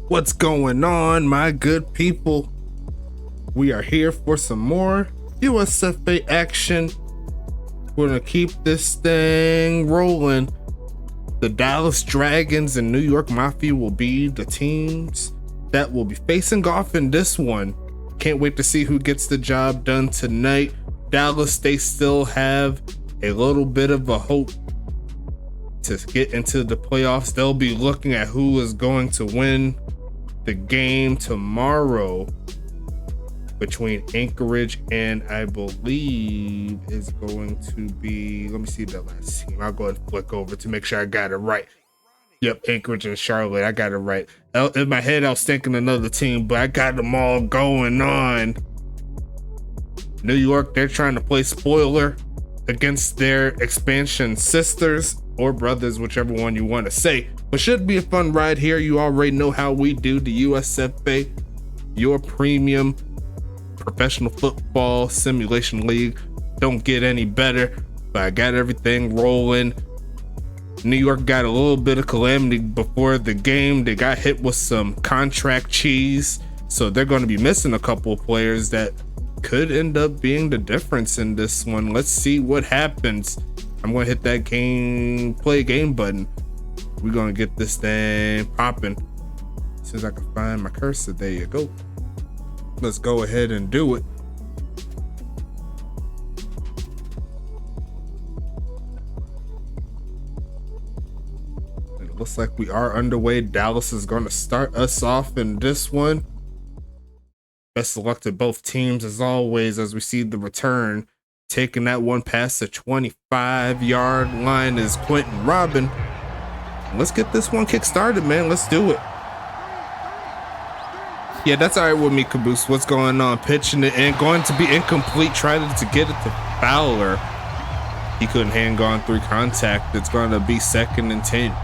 What's going on, my good people? We are here for some more USFA action. We're gonna keep this thing rolling. The Dallas Dragons and New York Mafia will be the teams that will be facing off in this one. Can't wait to see who gets the job done tonight. Dallas, they still have a little bit of a hope to get into the playoffs. They'll be looking at who is going to win the game tomorrow between Anchorage and I believe is going to be, let me see the last team. I'll go ahead and flick over to make sure I got it right. Yep, Anchorage and Charlotte. I got it right. In my head, I was thinking another team, but I got them all going on. New York, they're trying to play spoiler against their expansion sisters or brothers, whichever one you want to say. But should be a fun ride here. You already know how we do. The USFA, your premium professional football simulation league. Don't get any better, but I got everything rolling. New York got a little bit of calamity before the game. They got hit with some contract cheese, so they're going to be missing a couple of players that could end up being the difference in this one. Let's see what happens. I'm going to hit that play game button. We're going to get this thing popping. As soon as I can find my cursor, there you go. Let's go ahead and do it. It looks like we are underway. Dallas is going to start us off in this one. Best of luck to both teams as always, as we see the return. Taking that one past the 25-yard line is Quentin Robin. Let's get this one kick started, man. Let's do it. Yeah, that's all right with me, Caboose. What's going on? Pitching it in, going to be incomplete. Trying to get it to Fowler. He couldn't hang on through contact. It's going to be 2nd and 10.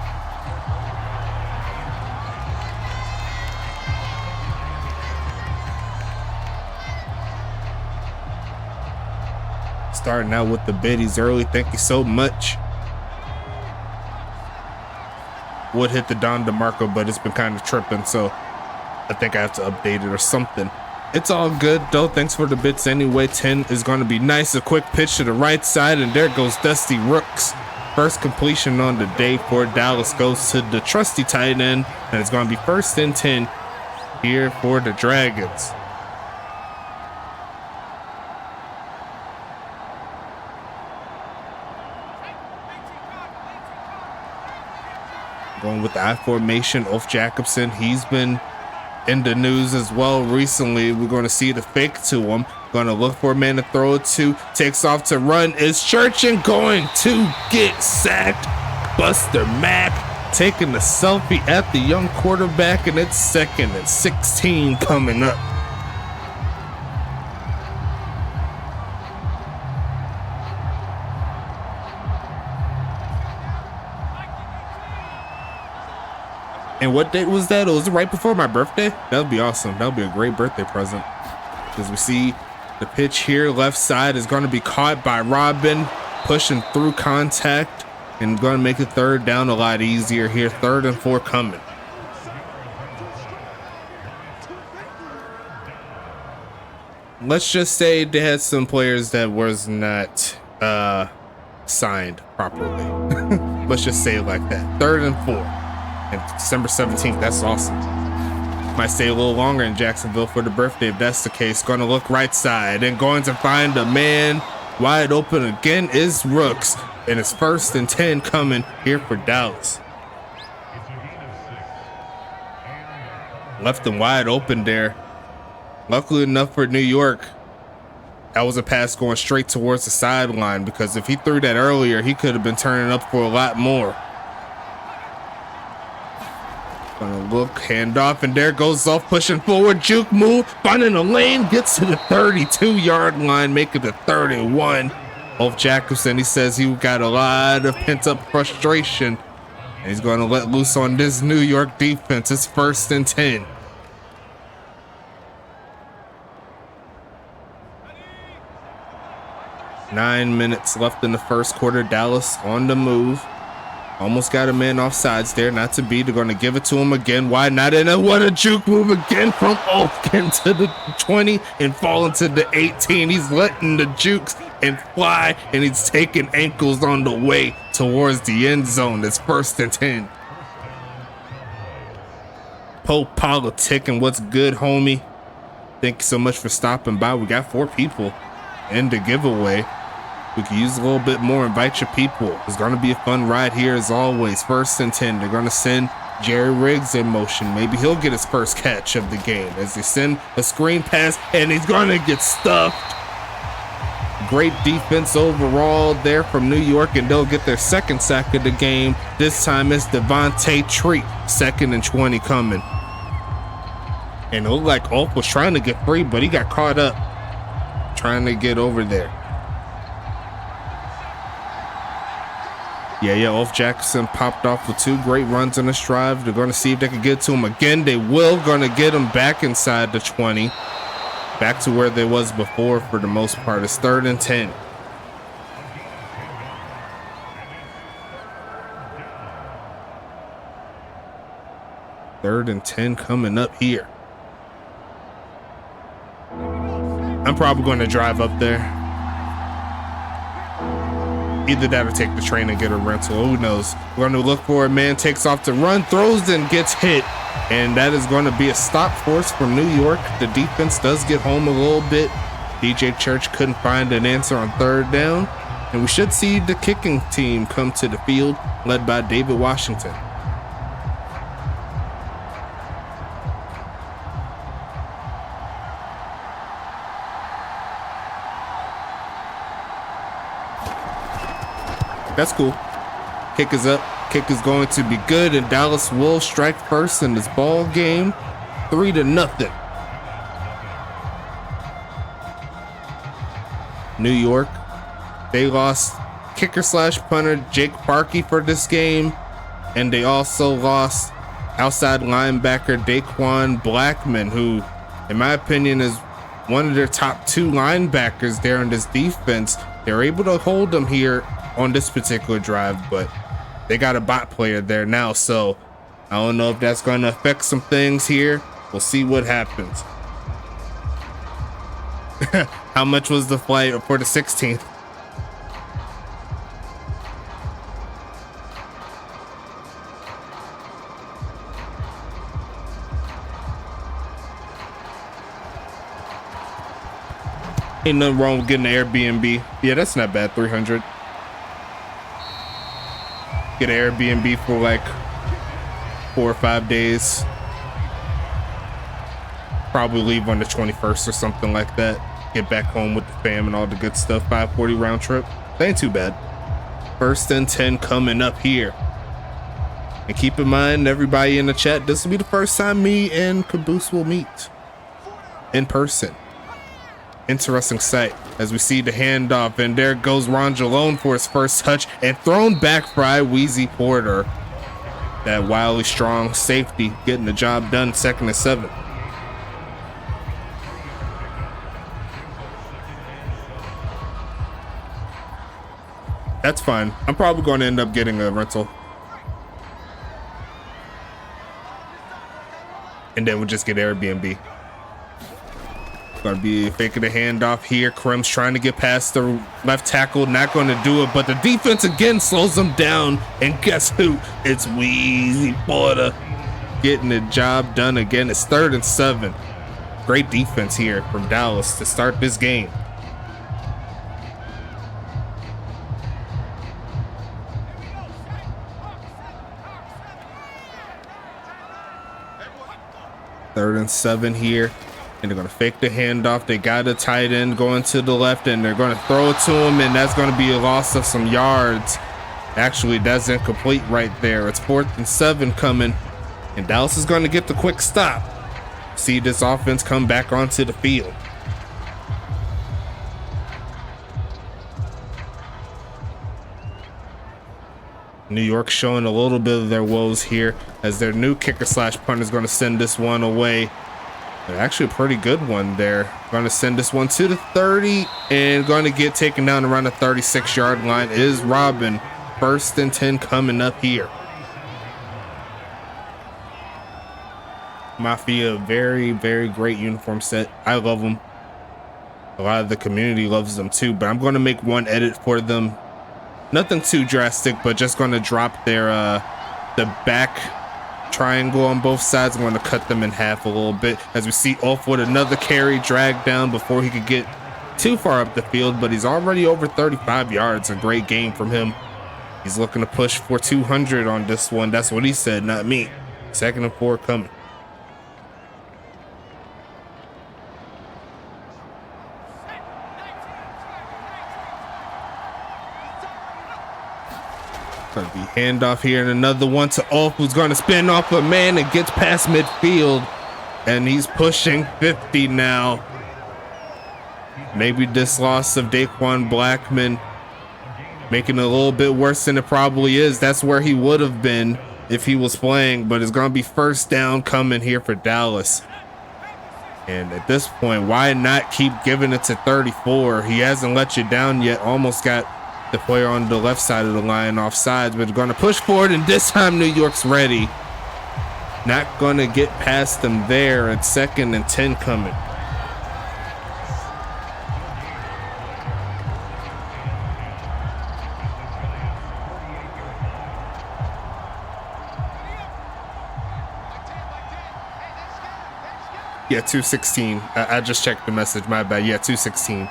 Starting out with the biddies early. Thank you so much. Would hit the Don DeMarco, but it's been kind of tripping, so I think I have to update it or something. It's all good though. Thanks for the bits anyway. 10 is going to be nice. A quick pitch to the right side, and there goes Dusty Rooks. First completion on the day for Dallas goes to the trusty tight end, and it's going to be 1st and 10 here for the Dragons. Going with the I formation, Ulf Jacobson. He's been in the news as well recently. We're going to see the fake to him. Going to look for a man to throw it to. Takes off to run. Is Churchin going to get sacked? Buster Mack taking the selfie at the young quarterback, and it's 2nd and 16 coming up. And what date was that? It was right before my birthday. That would be awesome. That would be a great birthday present. As we see the pitch here, left side is going to be caught by Robin, pushing through contact and going to make it 3rd down a lot easier here. 3rd and 4 coming. Let's just say they had some players that was not signed properly. Let's just say it like that. 3rd and 4. And December 17th, that's awesome. Might stay a little longer in Jacksonville for the birthday if that's the case. Going to look right side and going to find a man wide open again is Rooks. And it's 1st and 10 coming here for Dallas. Left him wide open there. Luckily enough for New York, that was a pass going straight towards the sideline, because if he threw that earlier, he could have been turning up for a lot more. Gonna look, hand off, and there goes off, pushing forward, juke move, finding a lane, gets to the 32-yard line, making it 31. Ulf Jacobson, he says he got a lot of pent-up frustration, and he's going to let loose on this New York defense. It's 1st and 10. Nine minutes left in the first quarter. Dallas on the move. Almost got a man off sides there, not to be. They're going to give it to him again. Why not? And what a juke move again from Olkin to the 20 and fall into the 18. He's letting the jukes and fly, and he's taking ankles on the way towards the end zone. It's 1st and 10. Pope politicking. What's good, homie? Thank you so much for stopping by. We got 4 people in the giveaway. We could use a little bit more. Invite your people. It's going to be a fun ride here as always. 1st and 10. They're going to send Jerry Riggs in motion. Maybe he'll get his first catch of the game as they send a screen pass, and he's going to get stuffed. Great defense overall there from New York, and they'll get their 2nd sack of the game. This time it's Devontae Treat. 2nd and 20 coming. And it looked like Ulf was trying to get free, but he got caught up trying to get over there. Yeah, Ulf Jackson popped off with 2 great runs in this drive. They're going to see if they can get to him again. They will. Going to get him back inside the 20. Back to where they was before for the most part. It's 3rd and 10. Third and 10 coming up here. I'm probably going to drive up there. Either that or take the train and get a rental. Who knows? We're going to look for a man, takes off to run, throws and gets hit. And that is going to be a stop force from New York. The defense does get home a little bit. DJ Church couldn't find an answer on 3rd down. And we should see the kicking team come to the field, led by David Washington. That's cool. Kick is up. Kick is going to be good, and Dallas will strike first in this ball game. 3-0. New York, they lost kicker/punter Jake Parkey for this game, and they also lost outside linebacker Daquan Blackman, who, in my opinion, is one of their top 2 linebackers there in this defense. They're able to hold them here on this particular drive, but they got a bot player there now, so I don't know if that's going to affect some things here. We'll see what happens. How much was the flight for the 16th? Ain't nothing wrong with getting an Airbnb. Yeah, that's not bad. 300. Get an Airbnb for like 4 or 5 days. Probably leave on the 21st or something like that. Get back home with the fam and all the good stuff. 540 round trip. That ain't too bad. 1st and 10 coming up here. And keep in mind, everybody in the chat, this will be the first time me and Caboose will meet in person. Interesting sight as we see the handoff, and there goes Ron Jalone for his first touch and thrown back by Wheezy Porter. That wildly strong safety getting the job done. 2nd and 7. That's fine. I'm probably going to end up getting a rental. And then we'll just get Airbnb. Gonna be faking the handoff here. Krim's trying to get past the left tackle, not going to do it, but the defense again slows them down. And guess who? It's Wheezy Porter getting the job done again. It's 3rd and 7. Great defense here from Dallas to start this game. Third and 7 here. And they're going to fake the handoff. They got a tight end going to the left, and they're going to throw it to him, and that's going to be a loss of some yards. Actually, that's incomplete right there. It's 4th and 7 coming, and Dallas is going to get the quick stop. See this offense come back onto the field. New York showing a little bit of their woes here as their new kicker/punter is going to send this one away. Actually a pretty good one there. Going to send this one to the 30 and going to get taken down around the 36-yard line is Robin. 1st and 10 coming up here. Mafia, very, very great uniform set. I love them. A lot of the community loves them too, but I'm going to make one edit for them. Nothing too drastic, but just going to drop their the back triangle on both sides. I'm going to cut them in half a little bit, as we see off with another carry, drag down before he could get too far up the field, but he's already over 35 yards. A great game from him. He's looking to push for 200 on this one. That's what he said, not me. 2nd and 4 coming. Gonna be handoff here, and another one to Ulf, who's gonna spin off a man and gets past midfield, and he's pushing 50 now. Maybe this loss of Daquan Blackman making it a little bit worse than it probably is. That's where he would have been if he was playing, but it's gonna be 1st down coming here for Dallas. And at this point, why not keep giving it to 34? He hasn't let you down yet. Almost got the player on the left side of the line offsides, but going to push forward, and this time New York's ready. Not going to get past them there. At 2nd and 10 coming. Yeah, 216. I just checked the message, my bad. Yeah, 216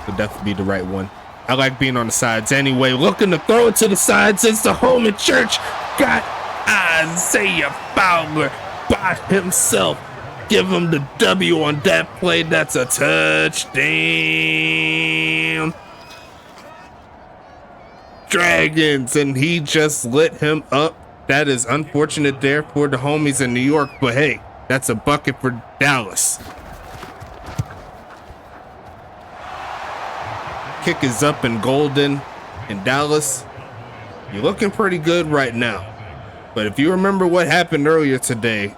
would definitely be the right one. I like being on the sides anyway. Looking to throw it to the sides. It's the home and church. Got Isaiah Fowler by himself. Give him the W on that play. That's a touchdown. Dragons, and he just lit him up. That is unfortunate there for the homies in New York, but hey, that's a bucket for Dallas. Kick is up and golden in Dallas. You're looking pretty good right now. But if you remember what happened earlier today,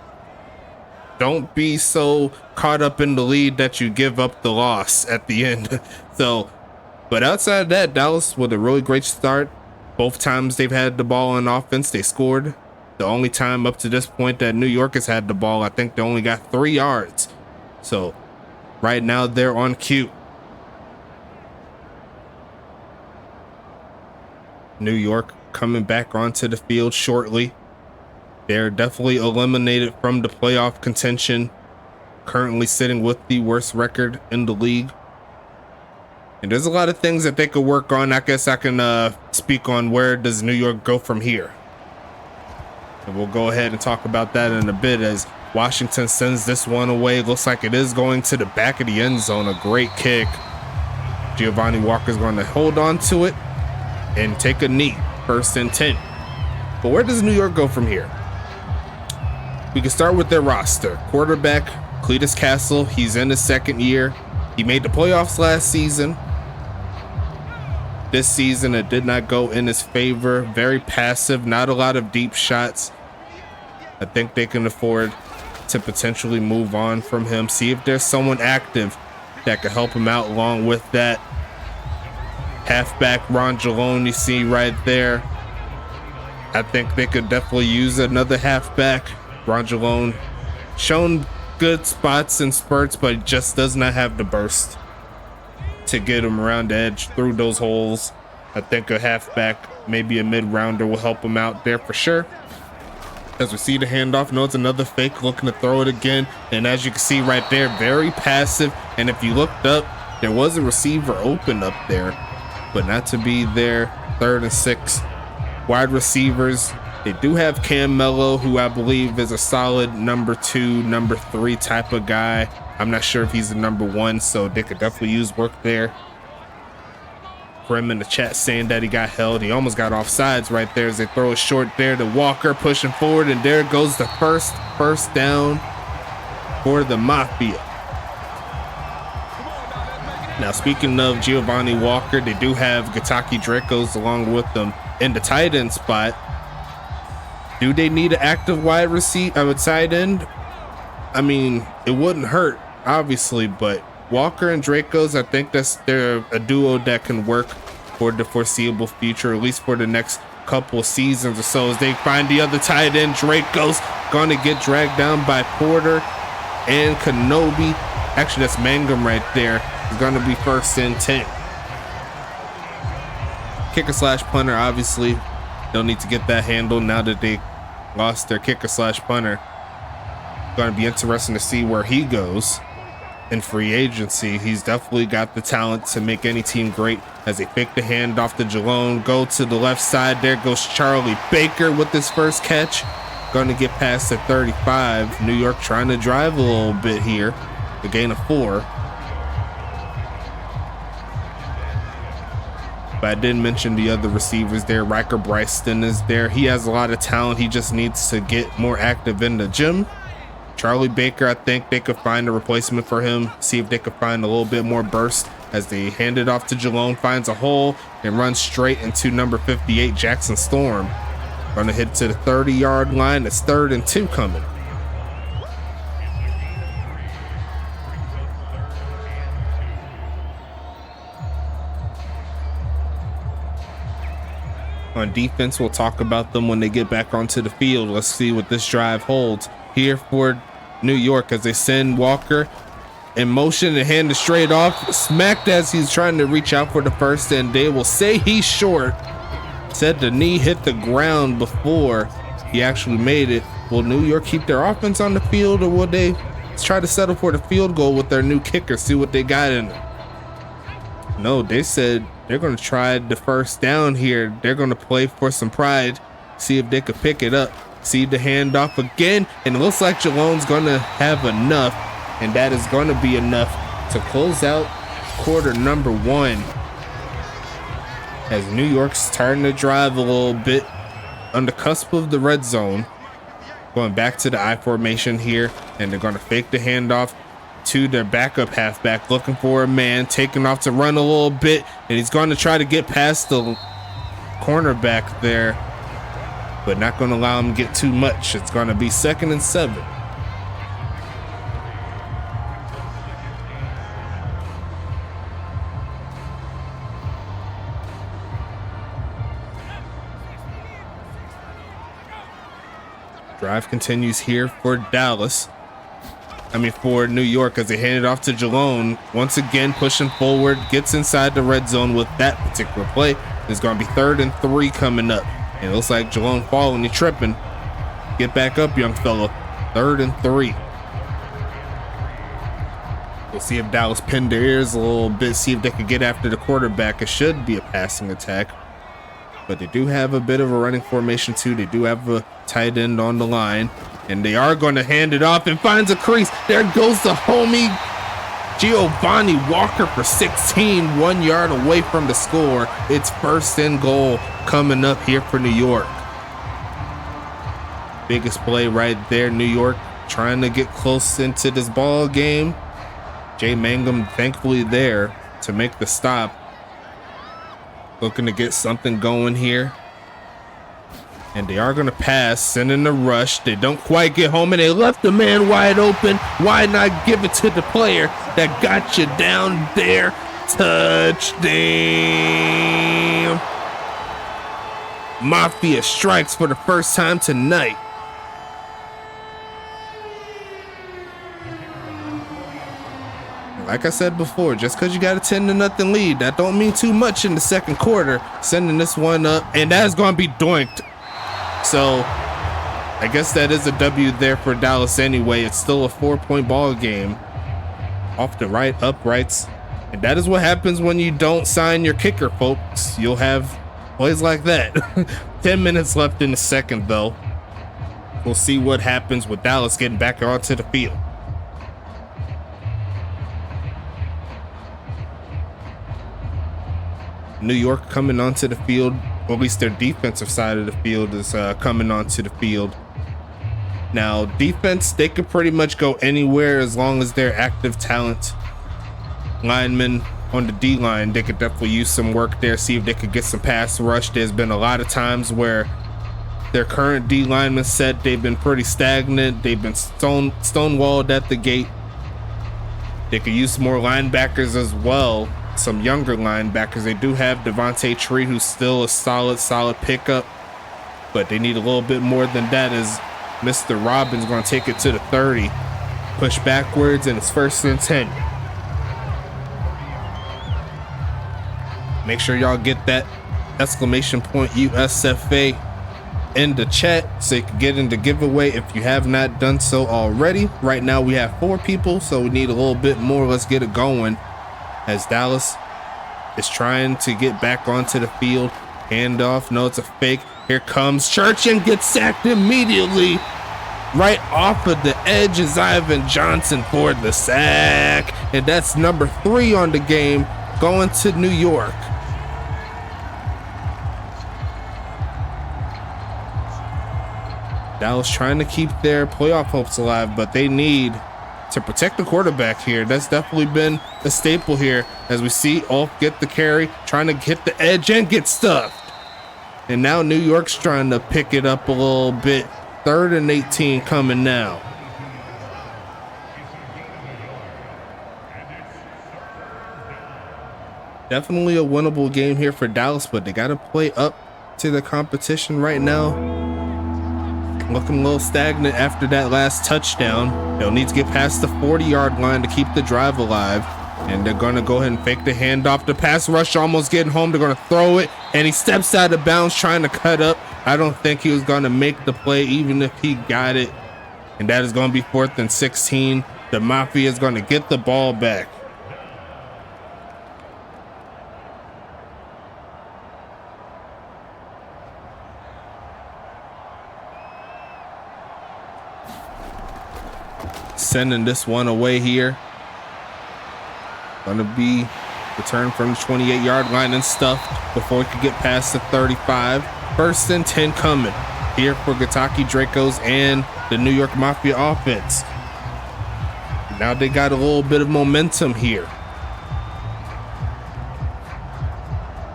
don't be so caught up in the lead that you give up the loss at the end. But outside of that, Dallas with a really great start. Both times they've had the ball on offense, they scored. The only time up to this point that New York has had the ball, I think they only got 3 yards. So right now they're on cue. New York coming back onto the field shortly. They're definitely eliminated from the playoff contention, currently sitting with the worst record in the league. And there's a lot of things that they could work on. I guess I can speak on where does New York go from here. And we'll go ahead and talk about that in a bit as Washington sends this one away. Looks like it is going to the back of the end zone. A great kick. Giovanni Walker's going to hold on to it and take a knee. 1st and 10. But where does New York go from here? We can start with their roster. Quarterback Cletus Castle, he's in his 2nd year. He made the playoffs last season. This season it did not go in his favor. Very passive, not a lot of deep shots. I think they can afford to potentially move on from him. See if there's someone active that could help him out along with that. Halfback Ron Jalone, you see right there. I think they could definitely use another halfback. Ron Jalone shown good spots and spurts, but just does not have the burst to get him around the edge through those holes. I think a halfback, maybe a mid-rounder, will help him out there for sure. As we see the handoff, no, it's another fake, looking to throw it again. And as you can see right there, very passive. And if you looked up, there was a receiver open up there, but not to be there. 3rd and 6. Wide receivers, they do have Cam Mello, who I believe is a solid number 2, number 3 type of guy. I'm not sure if he's the number 1, so they could definitely use work there. Grim in the chat saying that he got held. He almost got offsides right there as they throw it short there to Walker, pushing forward, and there goes the first down for the Mafia. Now, speaking of Giovanni Walker, they do have Gataki Dracos along with them in the tight end spot. Do they need an active wide receiver, tight end? I mean, it wouldn't hurt, obviously, but Walker and Dracos, I think they're a duo that can work for the foreseeable future, at least for the next couple of seasons or so, as they find the other tight end. Draco's gonna get dragged down by Porter and Kenobi. Actually, that's Mangum right there. It's gonna be 1st and 10. Kicker slash punter, obviously they'll need to get that handled now that they lost their kicker slash punter. Going to be interesting to see where he goes in free agency. He's definitely got the talent to make any team great, as they fake the handoff to Jalone. Go to the left side. There goes Charlie Baker with his first catch. Going to get past the 35. New York trying to drive a little bit here. The gain of 4. But I didn't mention the other receivers there. Riker Bryston is there. He has a lot of talent. He just needs to get more active in the gym. Charlie Baker, I think they could find a replacement for him. See if they could find a little bit more burst, as they hand it off to Jalone. Finds a hole and runs straight into number 58, Jackson Storm. Going to hit to the 30-yard line. It's 3rd and 2 coming. On defense, we'll talk about them when they get back onto the field. Let's see what this drive holds here for New York, as they send Walker in motion and hand it straight off. Smacked as he's trying to reach out for the first, and they will say he's short. Said the knee hit the ground before he actually made it. Will New York keep their offense on the field, or will they try to settle for the field goal with their new kicker, see what they got in it? No, they said they're going to try the first down here. They're going to play for some pride, see if they could pick it up. See the handoff again, and it looks like Jalone's going to have enough, and that is going to be enough to close out quarter number 1, as New York's starting to drive a little bit on the cusp of the red zone. Going back to the I formation here, and they're going to fake the handoff to their backup halfback, looking for a man, taking off to run a little bit, and he's going to try to get past the cornerback there, but not going to allow him to get too much. It's going to be 2nd and 7. Drive continues here for for New York, as they hand it off to Jalone. Once again, pushing forward, gets inside the red zone with that particular play. It's going to be 3rd and 3 coming up. And it looks like Jalone falling and tripping. Get back up, young fella. 3rd and 3. We'll see if Dallas pinned their ears a little bit, see if they could get after the quarterback. It should be a passing attack, but they do have a bit of a running formation too. They do have a tight end on the line, and they are going to hand it off, and finds a crease. There goes the homie Giovanni Walker for 16, 1 yard away from the score. It's 1st and goal coming up here for New York. Biggest play right there. New York trying to get close into this ball game. Jay Mangum thankfully there to make the stop. Looking to get something going here. And they are going to pass, sending the rush. They don't quite get home, and they left the man wide open. Why not give it to the player that got you down there? Touchdown. Mafia strikes for the first time tonight. Like I said before, just because you got a 10-0 lead, that don't mean too much in the second quarter. Sending this one up, and that is going to be doinked. So I guess that is a W there for Dallas anyway. It's still a 4-point ball game off the right uprights. And that is what happens when you don't sign your kicker, folks. You'll have plays like that. 10 minutes left in the second, though. We'll see what happens with Dallas getting back onto the field. New York coming onto the field, or at least their defensive side of the field is coming onto the field. Now, defense, they could pretty much go anywhere as long as they're active talent. Linemen on the D-line, they could definitely use some work there, see if they could get some pass rush. There's been a lot of times where their current D-lineman set, they've been pretty stagnant. They've been stonewalled at the gate. They could use some more linebackers as well. Some younger linebackers. They do have Devontae Tree, who's still a solid pickup. but they need a little bit more than that as Mr. Robbins going to take it to the 30. Push backwards, and it's 1st and 10. Make sure y'all get that exclamation point USFA in the chat so you can get in the giveaway if you have not done so already. Right now we have 4 people, so we need a little bit more. Let's get it going as Dallas is trying to get back onto the field. Handoff, no, it's a fake. Here comes Church and gets sacked immediately. Right off of the edge is Ivan Johnson for the sack, and that's number 3 on the game, going to New York. Dallas trying to keep their playoff hopes alive, but they need to protect the quarterback here. That's definitely been a staple here, as we see Ulf get the carry, trying to hit the edge and get stuffed. And now New York's trying to pick it up a little bit. 3rd and 18 coming now. Definitely a winnable game here for Dallas, but they got to play up to the competition right now. Looking a little stagnant after that last touchdown. They'll need to get past the 40-yard line to keep the drive alive. And they're going to go ahead and fake the handoff. The pass rush almost getting home. They're going to throw it, and he steps out of bounds trying to cut up. I don't think he was going to make the play even if he got it. And that is going to be 4th and 16. The Mafia is going to get the ball back. Sending this one away here. Gonna be returned from the 28-yard line and stuffed before we could get past the 35. 1st and 10 coming here for Gataki Dracos and the New York Mafia offense. Now they got a little bit of momentum here,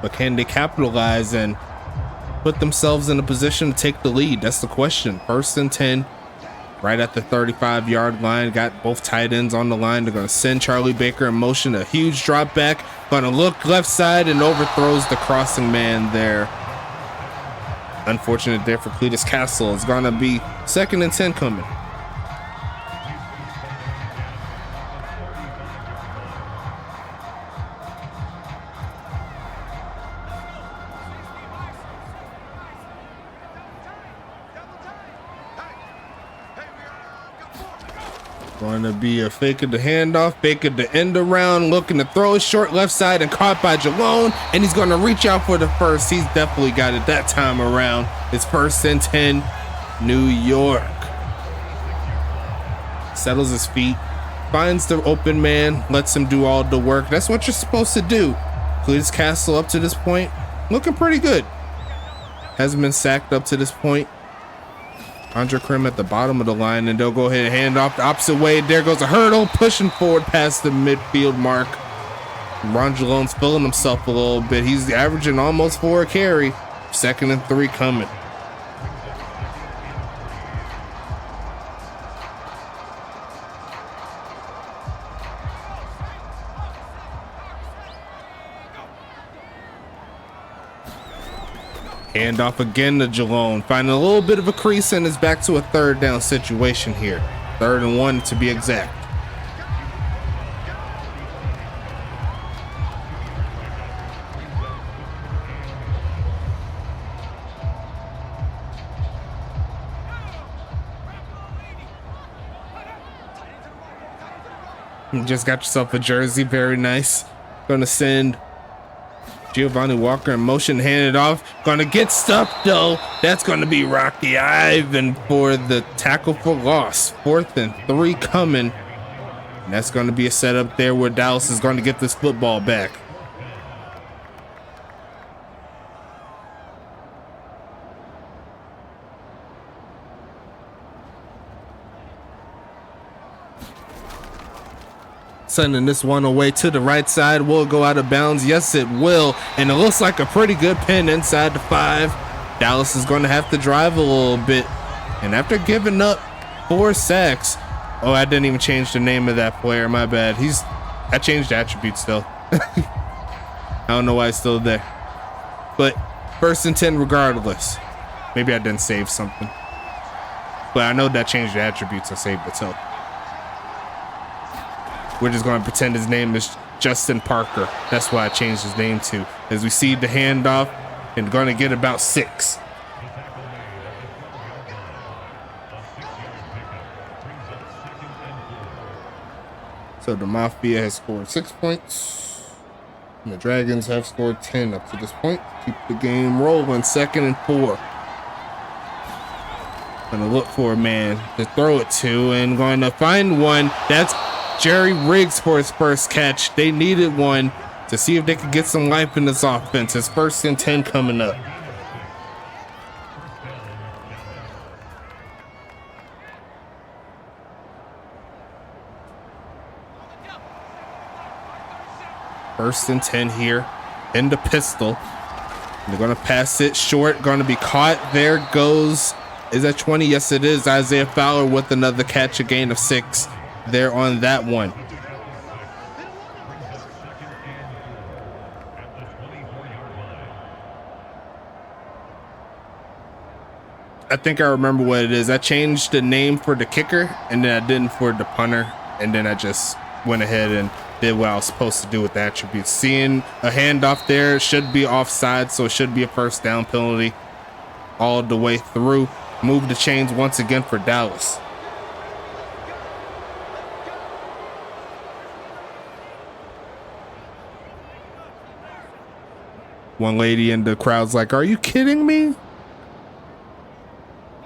but can they capitalize and put themselves in a position to take the lead? That's the question. 1st and 10. Right at the 35-yard line. Got both tight ends on the line. They're going to send Charlie Baker in motion. A huge drop back. Going to look left side and overthrows the crossing man there. Unfortunate there for Cletus Castle. It's going to be 2nd and 10 coming. Going to be a fake of the handoff, fake of the end around, looking to throw it short left side and caught by Jalone, and he's going to reach out for the first. He's definitely got it that time around. It's 1st and 10, New York. Settles his feet, finds the open man, lets him do all the work. That's what you're supposed to do. Cletus Castle up to this point, looking pretty good. Hasn't been sacked up to this point. Andre Krim at the bottom of the line, and they'll go ahead and hand off the opposite way. There goes a hurdle, pushing forward past the midfield mark. Ron Jalone's filling himself a little bit. He's averaging almost 4 a carry. 2nd and 3 coming. Handoff again to Jalone, finding a little bit of a crease, and is back to a 3rd down situation here. 3rd and 1 to be exact. You just got yourself a jersey, very nice. Gonna send Giovanni Walker in motion, handed off. Gonna get stuffed though. That's gonna be Rocky Ivan for the tackle for loss. 4th and 3 coming. And that's gonna be a setup there where Dallas is gonna get this football back. Sending this one away to the right side. Will it go out of bounds? Yes, it will. And it looks like a pretty good pin inside the 5. Dallas is going to have to drive a little bit. And after giving up 4 sacks. Oh, I didn't even change the name of that player. My bad. I changed the attributes still. I don't know why it's still there. But 1st and 10 regardless. Maybe I didn't save something. But I know that changed the attributes. I saved it, so. We're just going to pretend his name is Justin Parker. That's why I changed his name to. As we see the handoff and going to get about 6. So the Mafia has scored 6 points. And the Dragons have scored 10 up to this point. Keep the game rolling. 2nd and 4. Gonna look for a man to throw it to and going to find one. That's Jerry Riggs for his first catch. They needed one to see if they could get some life in this offense. His 1st and 10 coming up. First and 10 here in the pistol. They're going to pass it short. Going to be caught. There goes. Is that 20? Yes, it is. Isaiah Fowler with another catch, a gain of 6 there on that one. I think I remember what it is. I changed the name for the kicker and then I didn't for the punter. And then I just went ahead and did what I was supposed to do with the attributes. Seeing a handoff there, should be offside, so it should be a 1st down penalty all the way through. Move the chains once again for Dallas. One lady in the crowd's like, "Are you kidding me?"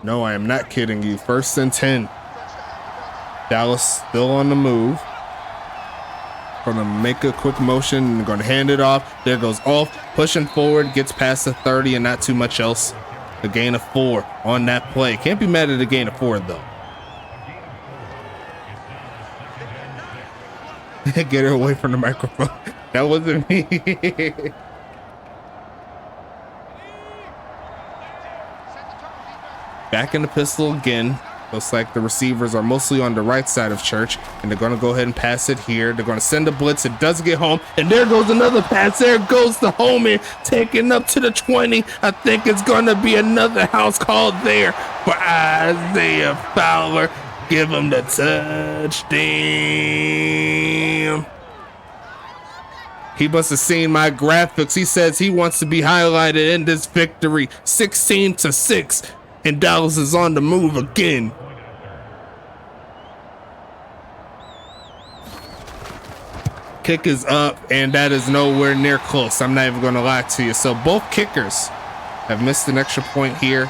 No, I am not kidding you. 1st and 10. Dallas still on the move. Gonna make a quick motion and gonna hand it off. There goes off, pushing forward, gets past the 30 and not too much else. A gain of 4 on that play. Can't be mad at a gain of 4 though. Get her away from the microphone. That wasn't me. Back in the pistol again. Looks like the receivers are mostly on the right side of Church, and they're going to go ahead and pass it here. They're going to send a blitz. It doesn't get home, and there goes another pass. There goes the homie, taking up to the 20. I think it's going to be another house call there for Isaiah Fowler. Give him the touchdown. He must have seen my graphics. He says he wants to be highlighted in this victory. 16-6, and Dallas is on the move again. Kick is up, and that is nowhere near close. I'm not even going to lie to you. So both kickers have missed an extra point here.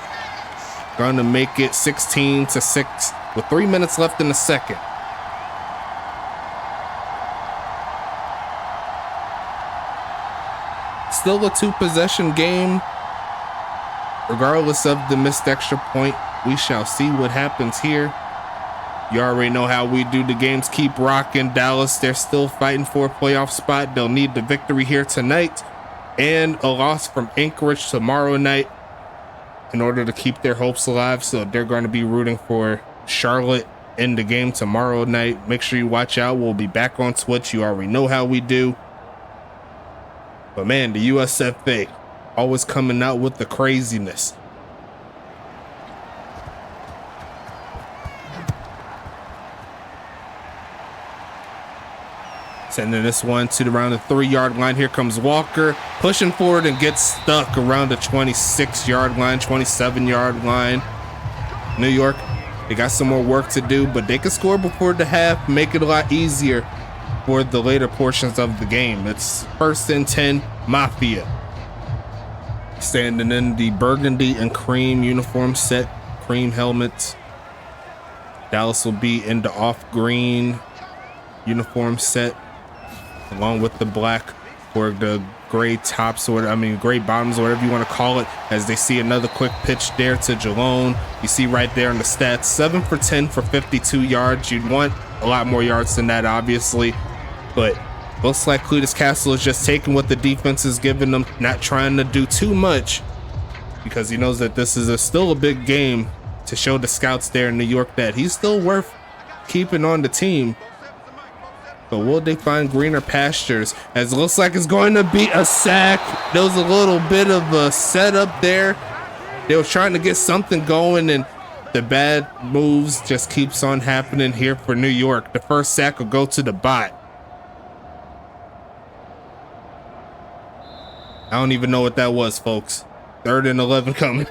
Going to make it 16-6 with 3 minutes left in the second. Still a 2-possession game. Regardless of the missed extra point, we shall see what happens here. You already know how we do. The games keep rocking. Dallas, they're still fighting for a playoff spot. They'll need the victory here tonight and a loss from Anchorage tomorrow night in order to keep their hopes alive. So they're going to be rooting for Charlotte in the game tomorrow night. Make sure you watch out. We'll be back on Twitch. You already know how we do. But man, the USFA always coming out with the craziness. Sending this one to around the 3-yard line. Here comes Walker, pushing forward and gets stuck around the 26-yard line, 27-yard line. New York, they got some more work to do, but they can score before the half, make it a lot easier for the later portions of the game. It's 1st and 10, Mafia. Standing in the burgundy and cream uniform set, cream helmets. Dallas will be in the off green uniform set, along with the black or the gray tops, or gray bottoms, or whatever you want to call it, as they see another quick pitch there to Jalone. You see right there in the stats, 7 for 10 for 52 yards. You'd want a lot more yards than that, obviously, but looks like Cletus Castle is just taking what the defense is giving them, not trying to do too much, because he knows that this is still a big game to show the scouts there in New York that he's still worth keeping on the team. But will they find greener pastures? As it looks like it's going to be a sack. There was a little bit of a setup there They were trying to get something going, and the bad moves just keeps on happening here for New York. The first sack will go to the bot. I don't even know what that was, folks. 3rd and 11 coming.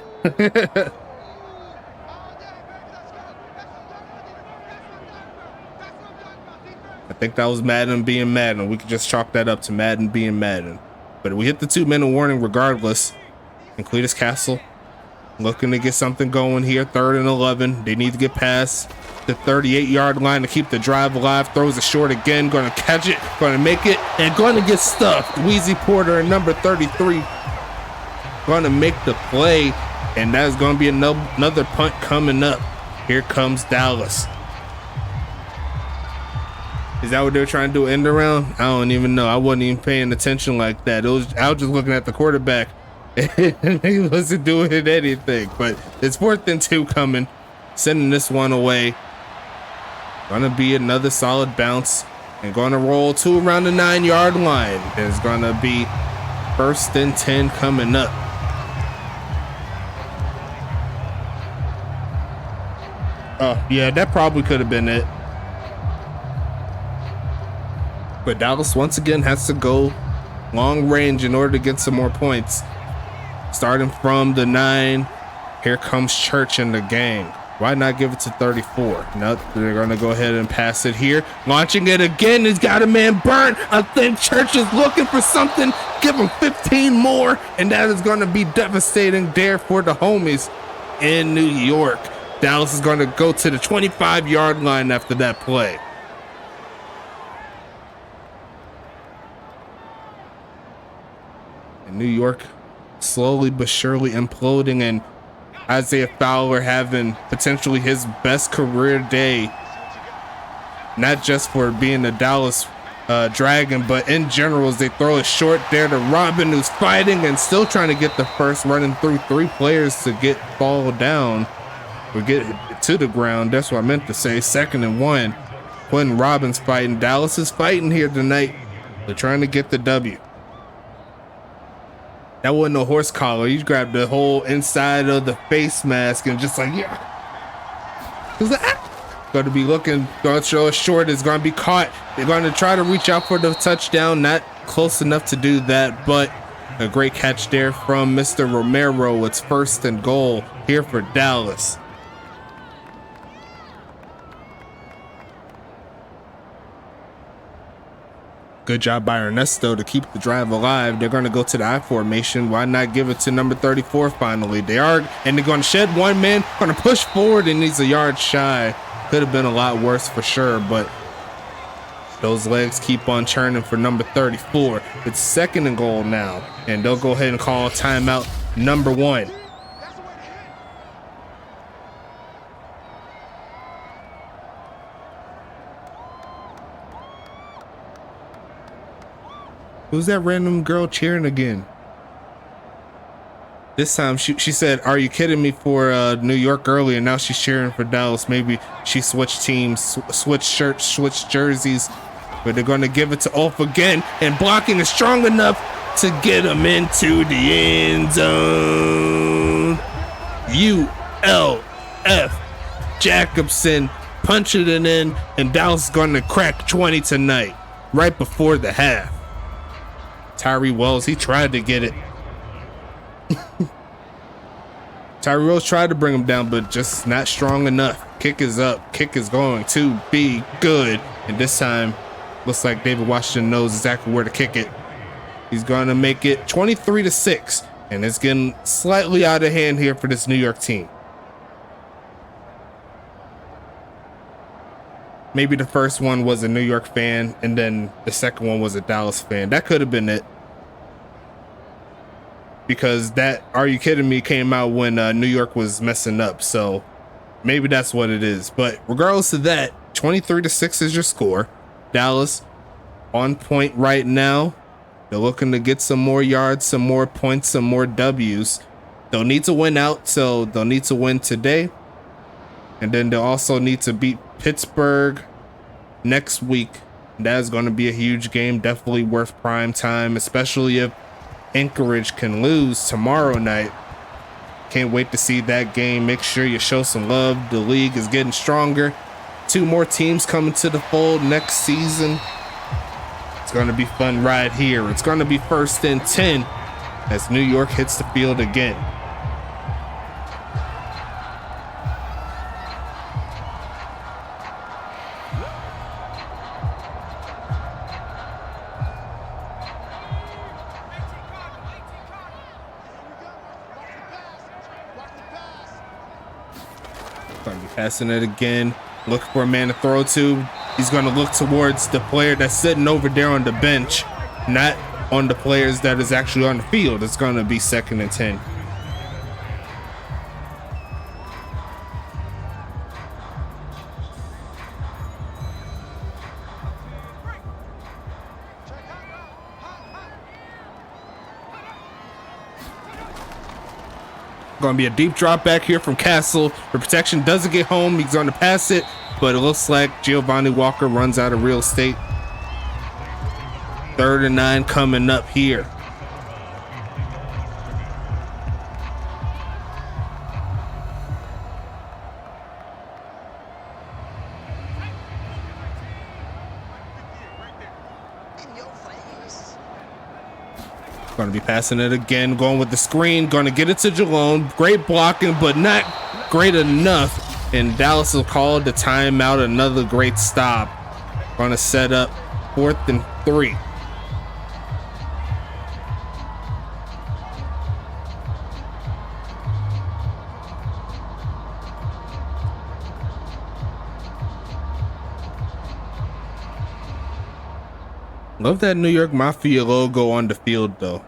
I think that was Madden being Madden. We could just chalk that up to Madden being Madden. But we hit the 2-minute warning regardless. And Cletus Castle looking to get something going here. 3rd and 11. They need to get past the 38-yard line to keep the drive alive. Throws it short again. Going to catch it. Going to make it. And going to get stuffed. Wheezy Porter and number 33 going to make the play. And that is going to be another punt coming up. Here comes Dallas. Is that what they're trying to do, end around? I don't even know. I wasn't even paying attention like that. I was just looking at the quarterback. He wasn't doing anything. But it's 4th and 2 coming. Sending this one away. Gonna be another solid bounce. And gonna roll to around the 9-yard line. It's gonna be 1st and 10 coming up. Oh, yeah, that probably could have been it. But Dallas once again has to go long range in order to get some more points. Starting from the 9, here comes Church and the gang. Why not give it to 34? Nope, they're gonna go ahead and pass it here. Launching it again, he's got a man burnt. I think Church is looking for something. Give him 15 more, and that is gonna be devastating there for the homies in New York. Dallas is gonna go to the 25-yard line after that play. New York slowly but surely imploding, and Isaiah Fowler having potentially his best career day, not just for being a Dallas Dragon, but in general as they throw it short there to Robin, who's fighting and still trying to get the first, running through 3 players to get fall down or get to the ground. That's what I meant to say. 2nd and 1. Quentin Robbins fighting. Dallas is fighting here tonight. They're trying to get the W. That wasn't a horse collar. You grabbed the whole inside of the face mask and just like, yeah. Going to be looking, going to throw it short. It's going to be caught. They're going to try to reach out for the touchdown. Not close enough to do that, but a great catch there from Mr. Romero. It's 1st and goal here for Dallas. Good job by Ernesto to keep the drive alive. They're going to go to the I formation. Why not give it to number 34 finally? They are, and they're going to shed one man, going to push forward, and he's a yard shy. Could have been a lot worse for sure, but those legs keep on churning for number 34. It's 2nd and goal now, and they'll go ahead and call timeout number 1. Who's that random girl cheering again? This time she said, "Are you kidding me?" for New York earlier. Now she's cheering for Dallas. Maybe she switched teams, switched shirts, switched jerseys. But they're going to give it to Ulf again. And blocking is strong enough to get him into the end zone. ULF Jacobson punching it in. And Dallas is going to crack 20 tonight, right before the half. Tyree Wells, he tried to get it. Tyree Wells tried to bring him down, but just not strong enough. Kick is up. Kick is going to be good. And this time, looks like David Washington knows exactly where to kick it. He's going to make it 23-6. And it's getting slightly out of hand here for this New York team. Maybe the first one was a New York fan, and then the second one was a Dallas fan. That could have been it. Because that "Are You Kidding Me" came out when New York was messing up. So maybe that's what it is. But regardless of that, 23-6 is your score. Dallas on point right now. They're looking to get some more yards, some more points, some more W's. They'll need to win out, so they'll need to win today. And then they'll also need to beat Pittsburgh next week. That is going to be a huge game, definitely worth prime time, especially if Anchorage can lose tomorrow night. Can't wait to see that game. Make sure you show some love. The league is getting stronger. 2 more teams coming to the fold next season. It's going to be fun right here. It's going to be 1st and 10 as New York hits the field again. Going to be passing it again. Look for a man to throw to. He's going to look towards the player that's sitting over there on the bench, not on the players that is actually on the field. It's going to be 2nd and 10. Going to be a deep drop back here from Castle. The protection doesn't get home. He's going to pass it, but it looks like Giovanni Walker runs out of real estate. 3rd and 9 coming up here. Going to be passing it again, going with the screen, going to get it to Jalone. Great blocking, but not great enough. And Dallas will call the timeout. Another great stop. Going to set up 4th and 3. Love that New York Mafia logo on the field, though.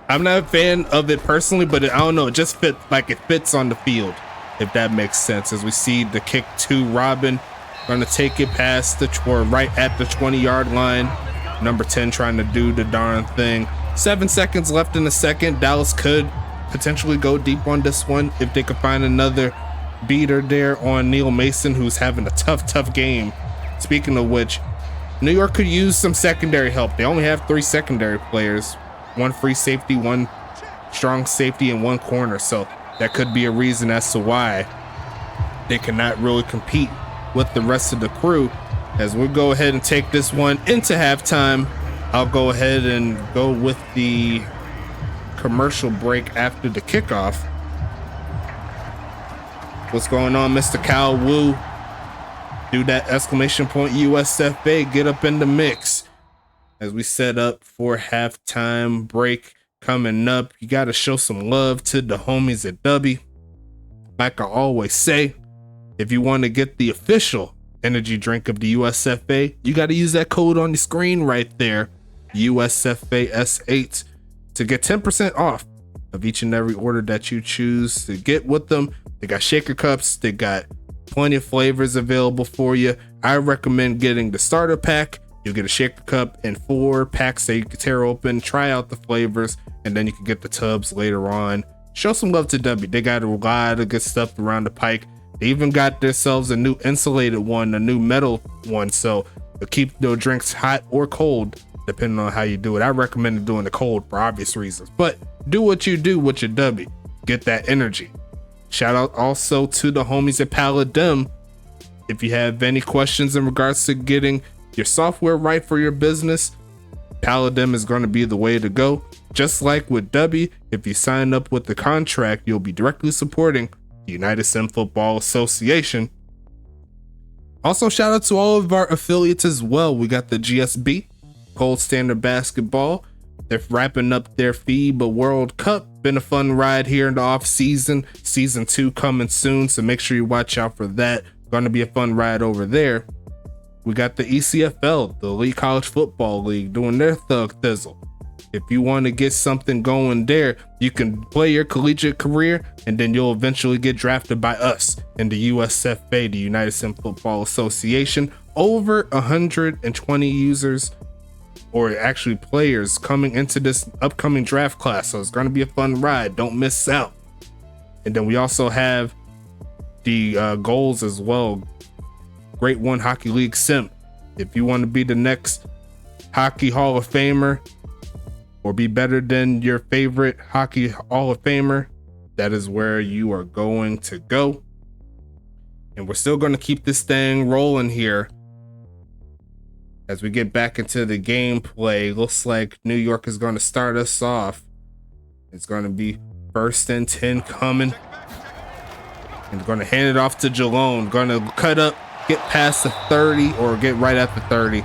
I'm not a fan of it personally, but I don't know. It just fits like it fits on the field, if that makes sense. As we see the kick to Robin, going to take it past or right at the 20-yard line. Number 10 trying to do the darn thing. 7 seconds left in the second. Dallas could potentially go deep on this one if they could find another beater there on Neil Mason, who's having a tough game. Speaking of which, New York could use some secondary help. They only have 3 secondary players, 1 free safety, 1 strong safety, and 1 corner. So that could be a reason as to why they cannot really compete with the rest of the crew. As we'll go ahead and take this one into halftime, I'll go ahead and go with the commercial break after the kickoff. What's going on, Mr. Kyle Wu? Do that exclamation point USFA, get up in the mix. As we set up for halftime break coming up, you got to show some love to the homies at W. Like I always say, if you want to get the official energy drink of the USFA, you got to use that code on the screen right there, USFA S8, to get 10% off of each and every order that you choose to get with them. They got shaker cups, they got plenty of flavors available for you. I recommend getting the starter pack. You'll get a shaker cup and 4 packs that you can tear open, try out the flavors, and then you can get the tubs later on. Show some love to W. They got a lot of good stuff around the pike. They even got themselves a new insulated one, a new metal one, so they'll keep their drinks hot or cold depending on how you do it. I recommend doing the cold for obvious reasons, but do what you do with your W. Get that energy. Shout out also to the homies at Paladem. If you have any questions in regards to getting your software right for your business, Paladem is going to be the way to go. Just like with W, if you sign up with the contract, you'll be directly supporting the United Sim Football Association. Also, shout out to all of our affiliates as well. We got the GSB, Gold Standard Basketball. They're wrapping up their FIBA World Cup. Been a fun ride here in the off season. Season 2 coming soon, so make sure you watch out for that. Going to be a fun ride over there. We got the ECFL, the Elite College Football League, doing their thug thizzle. If you want to get something going there, you can play your collegiate career, and then you'll eventually get drafted by us in the USFA, the United Sim Football Association. Over 120 users, or actually players, coming into this upcoming draft class, so it's going to be a fun ride. Don't miss out. And then we also have the goals as well. Grade 1 Hockey League Sim. If you want to be the next Hockey Hall of Famer or be better than your favorite Hockey Hall of Famer, that is where you are going to go. And we're still going to keep this thing rolling here as we get back into the gameplay. Looks like New York is going to start us off. It's going to be 1st and 10 coming. And going to hand it off to Jalone. Going to cut up, get past the 30 or get right at the 30.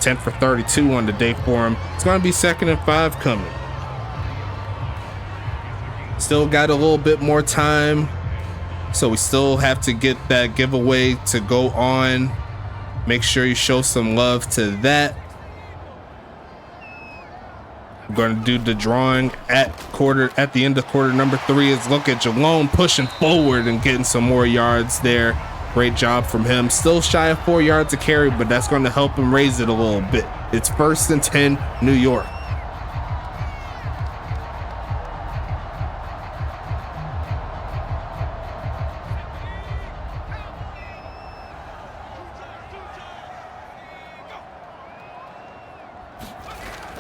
10 for 32 on the day for him. It's going to be 2nd and 5 coming. Still got a little bit more time. So we still have to get that giveaway to go on. Make sure you show some love to that. We're going to do the drawing at the end of quarter number 3. Is look at Jalone pushing forward and getting some more yards there. Great job from him. Still shy of 4 yards to carry, but that's going to help him raise it a little bit. It's 1st and 10, New York.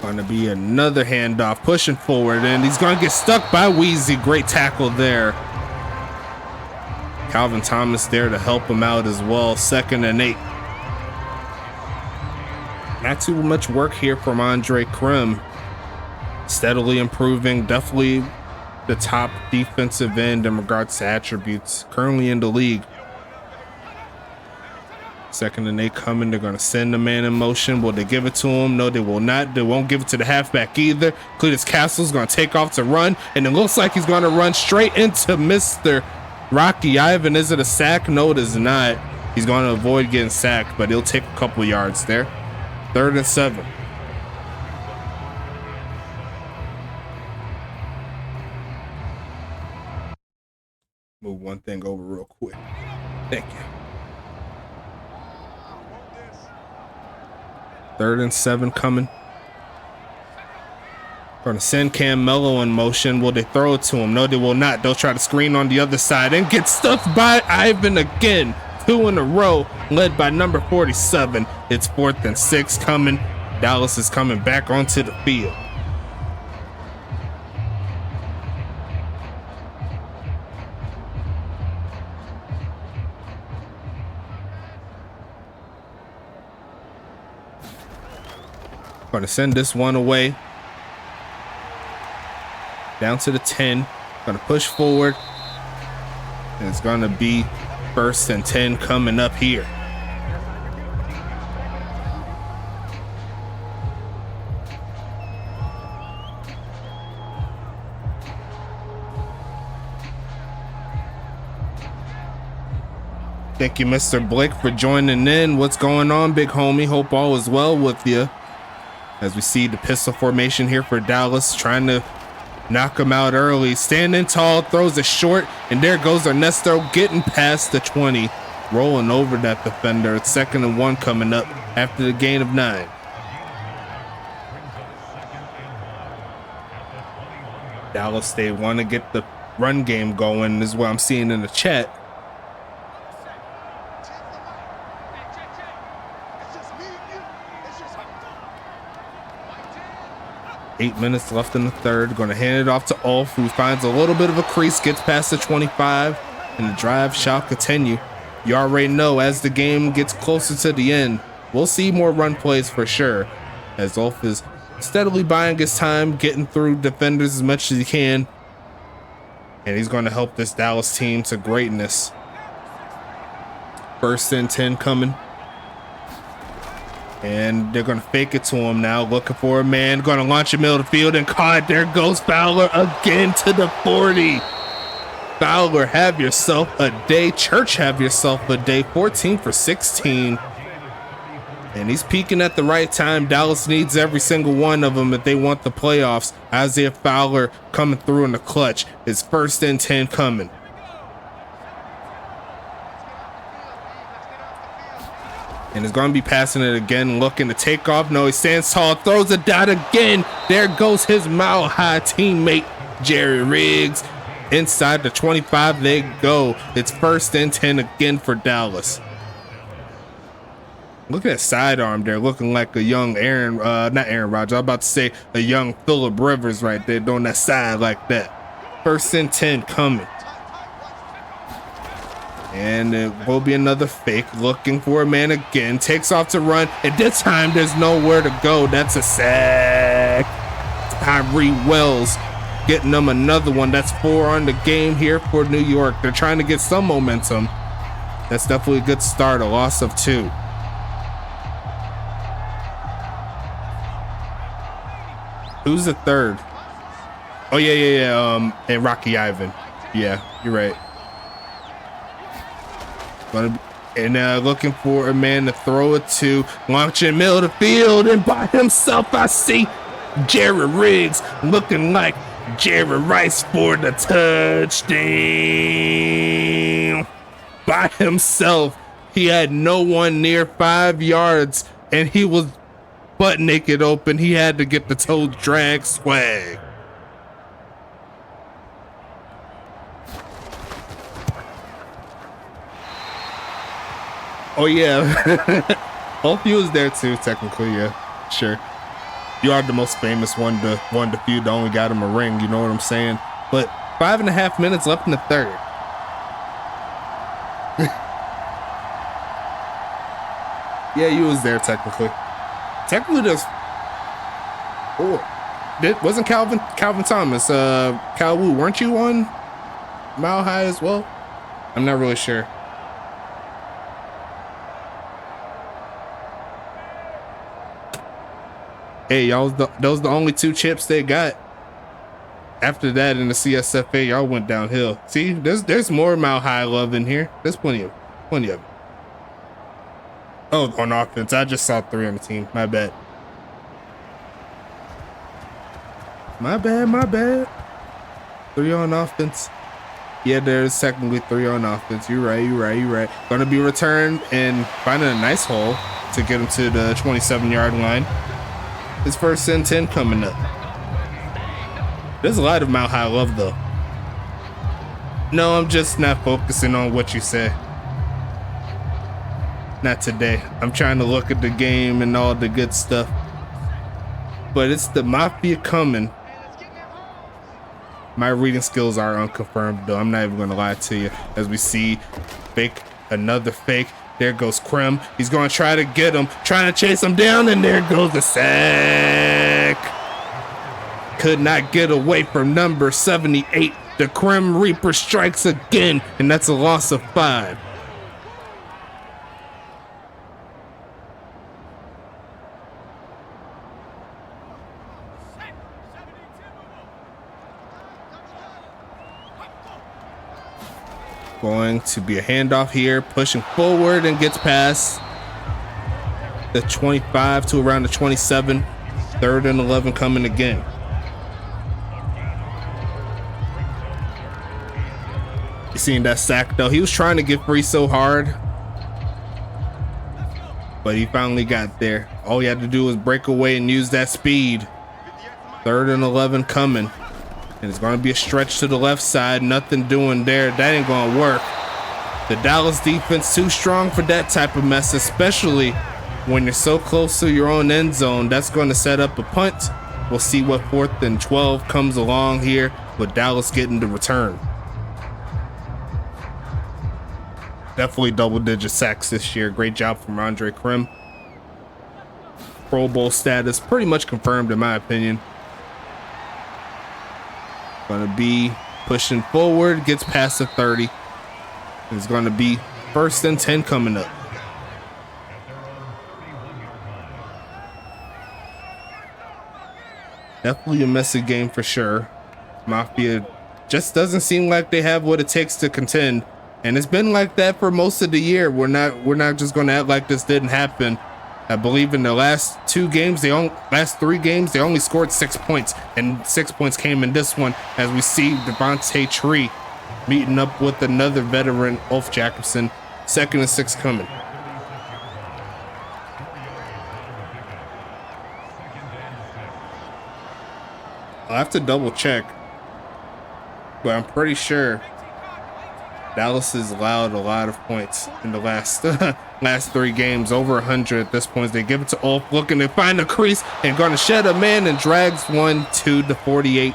Going to be another handoff, pushing forward, and he's going to get stuck by Wheezy. Great tackle there. Calvin Thomas there to help him out as well. 2nd and 8. Not too much work here from Andre Krim. Steadily improving. Definitely the top defensive end in regards to attributes. Currently in the league. 2nd and 8 coming. They're going to send the man in motion. Will they give it to him? No, they will not. They won't give it to the halfback either. Cletus Castle's going to take off to run, and it looks like he's going to run straight into Mr. Rocky Ivan. Is it a sack? No, it is not. He's going to avoid getting sacked, but he'll take a couple yards there. 3rd and 7. Move one thing over real quick. Thank you. 3rd and 7 coming. Going to send Cam Mello in motion. Will they throw it to him? No, they will not. They'll try to screen on the other side and get stuffed by Ivan again. 2 in a row, led by number 47. It's 4th and 6 coming. Dallas is coming back onto the field. Going to send this one away. Down to the 10. Going to push forward. And it's going to be 1st and 10 coming up here. Thank you, Mr. Blake, for joining in. What's going on, big homie? Hope all is well with you. As we see the pistol formation here for Dallas, trying to knock him out early. Standing tall, throws it short, and there goes Ernesto getting past the 20. Rolling over that defender. It's 2nd and 1 coming up after the gain of 9. Dallas, they want to get the run game going, is what I'm seeing in the chat. Eight minutes left in the 3rd. Going to hand it off to Ulf, who finds a little bit of a crease, gets past the 25, and the drive shall continue. You already know, as the game gets closer to the end, we'll see more run plays for sure, as Ulf is steadily buying his time, getting through defenders as much as he can, and he's going to help this Dallas team to greatness. 1st and 10 coming. And they're going to fake it to him now, looking for a man, going to launch him middle of the field, and caught. There goes Fowler again to the 40. Fowler, have yourself a day. Church, have yourself a day. 14 for 16. And he's peaking at the right time. Dallas needs every single one of them if they want the playoffs. Isaiah Fowler coming through in the clutch. It's 1st and 10 coming. And is going to be passing it again, looking to take off. No, he stands tall, throws it down again. There goes his mile-high teammate, Jerry Riggs. Inside the 25 they go. It's 1st and 10 again for Dallas. Look at that sidearm there, looking like a young not Aaron Rodgers. I was about to say a young Phillip Rivers right there, doing that side like that. First and 10 coming. And it will be another fake, looking for a man again, takes off to run, and this time there's nowhere to go. That's a sack. Tyree Wells getting them another one. That's 4 on the game here for New York. They're trying to get some momentum. That's definitely a good start, a loss of 2. Who's the third? Oh, yeah. And Rocky Ivan. Yeah, you're right. Looking for a man to throw it to, launching middle of the field, and by himself I see Jared Riggs looking like Jerry Rice for the touchdown. By himself, he had no one near 5 yards, and he was butt naked open. He had to get the toe drag swag. Oh yeah. Hope you was there too, technically, yeah. Sure. You are the most famous one to feud that only got him a ring, you know what I'm saying? But 5.5 minutes left in the third. Yeah, you was there technically. Technically there's wasn't Calvin Thomas, Cal Wu, weren't you on Mile High as well? I'm not really sure. Hey, y'all, those the only 2 chips they got. After that, in the CSFA, y'all went downhill. See, there's more Mile High love in here. There's plenty of it. Oh, on offense, I just saw 3 on the team. My bad. My bad. 3 on offense. Yeah, there's technically 3 on offense. You're right. Gonna be returned and finding a nice hole to get him to the 27-yard line. His first and 10 coming up. There's a lot of Mile High love though. No, I'm just not focusing on what you say. Not today. I'm trying to look at the game and all the good stuff. But it's the Mafia coming. My reading skills are unconfirmed though. I'm not even gonna lie to you. As we see another fake. There goes Krim. He's going to try to get him, trying to chase him down, and there goes the sack. Could not get away from number 78. The Krim Reaper strikes again, and that's a loss of 5. Going to be a handoff here, pushing forward and gets past the 25 to around the 27. 3rd and 11 coming again. You seen that sack though? He was trying to get free so hard, but he finally got there. All he had to do was break away and use that speed. 3rd and 11 coming. And it's going to be a stretch to the left side. Nothing doing there. That ain't going to work. The Dallas defense too strong for that type of mess, especially when you're so close to your own end zone. That's going to set up a punt. We'll see what 4th and 12 comes along here with Dallas getting the return. Definitely double-digit sacks this year. Great job from Andre Krim. Pro Bowl status pretty much confirmed in my opinion. Gonna be pushing forward, gets past the 30. It's gonna be 1st and 10 coming up. Definitely a messy game for sure. Mafia just doesn't seem like they have what it takes to contend, and it's been like that for most of the year. We're not just gonna act like this didn't happen. I believe in the last 3 games, they only scored 6 points, and 6 points came in this one, as we see Devontae Tree meeting up with another veteran, Ulf Jacobson. 2nd and 6 coming. I'll have to double check, but I'm pretty sure Dallas has allowed a lot of points in the last 3 games, over 100 at this point. They give it to Ulf, looking to find a crease and going to shed a man, and drags one to the 48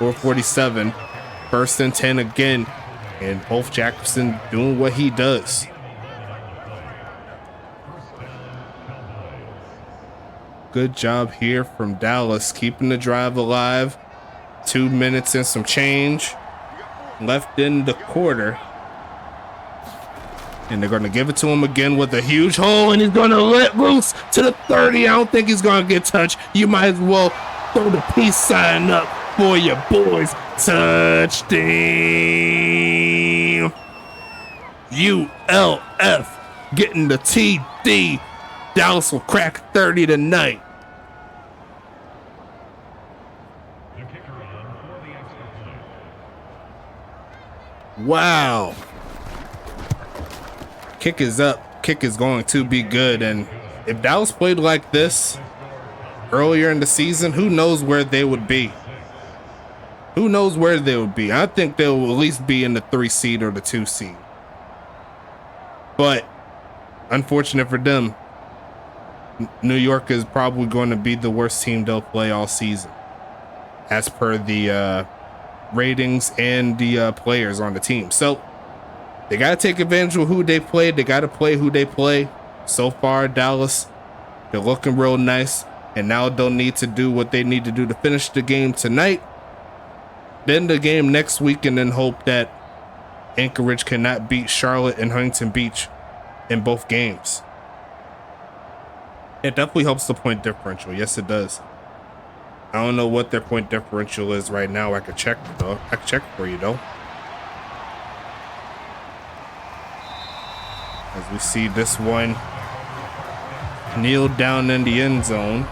or 47. First and 10 again. And both Jackson doing what he does. Good job here from Dallas, keeping the drive alive. 2 minutes and some change left in the quarter. And they're going to give it to him again with a huge hole, and he's going to let loose to the 30. I don't think he's going to get touched. You might as well throw the peace sign up for your boys. Touchdown. ULF getting the TD. Dallas will crack 30 tonight. Wow. Kick is up. Kick is going to be good. And if Dallas played like this earlier in the season, who knows where they would be? Who knows where they would be? I think they'll at least be in the 3 seed or the 2 seed. But unfortunate for them, New York is probably going to be the worst team they'll play all season, as per the ratings and the players on the team. So they got to take advantage of who they play. They got to play who they play. So far, Dallas, they're looking real nice. And now they'll need to do what they need to do to finish the game tonight. Then the game next week, and then hope that Anchorage cannot beat Charlotte and Huntington Beach in both games. It definitely helps the point differential. Yes, it does. I don't know what their point differential is right now. I could check though. I could check for you though. As we see this one kneel down in the end zone.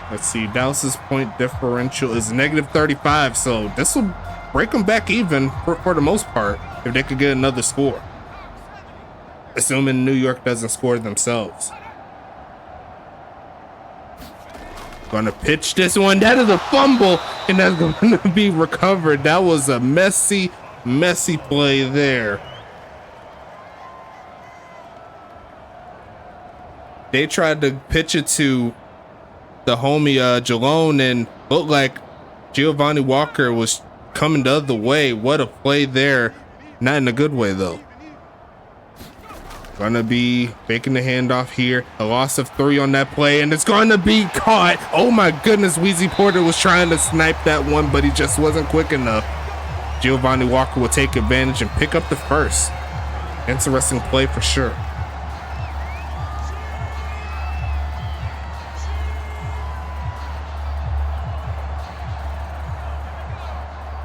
Let's see, Dallas's point differential is -35, so this will break them back even for the most part if they could get another score. Assuming New York doesn't score themselves. Gonna pitch this one. That is a fumble, and that's going to be recovered. That was a messy play there. They tried to pitch it to the homie Jalone, and looked like Giovanni Walker was coming the other way. What a play there. Not in a good way though. Gonna be faking the handoff here. A loss of 3 on that play, and it's gonna be caught. Oh my goodness, Weezy Porter was trying to snipe that one, but he just wasn't quick enough. Giovanni Walker will take advantage and pick up the first. Interesting play for sure.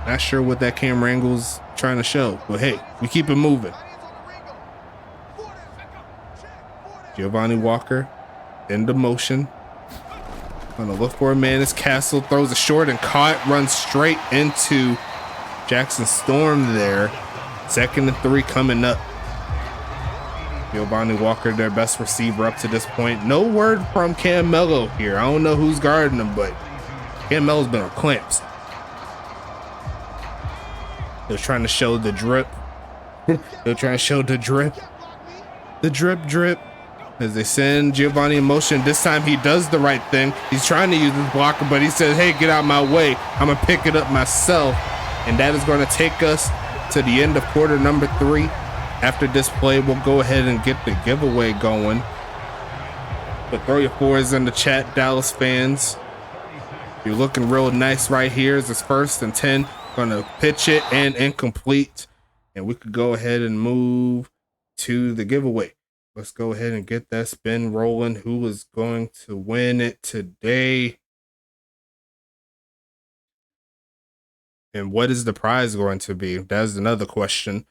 Not sure what that camera angle's trying to show, but hey, we keep it moving. Giovanni Walker into motion. Gonna look for a man. It's Castle, throws a short and caught, runs straight into Jackson Storm there. 2nd and 3 coming up. Giovanni Walker, their best receiver up to this point. No word from Cam Mello here. I don't know who's guarding him, but Cam Mello's been on clamps. They're trying to show the drip. They're trying to show the drip. The drip. As they send Giovanni in motion. This time he does the right thing. He's trying to use his blocker, but he says, hey, get out my way. I'm going to pick it up myself. And that is going to take us to the end of quarter number 3. After this play, we'll go ahead and get the giveaway going. But throw your 4s in the chat, Dallas fans. You're looking real nice right here. It's his 1st and 10. Gonna pitch it and incomplete. And we could go ahead and move to the giveaway. Let's go ahead and get that spin rolling. Who is going to win it today? And what is the prize going to be? That's another question.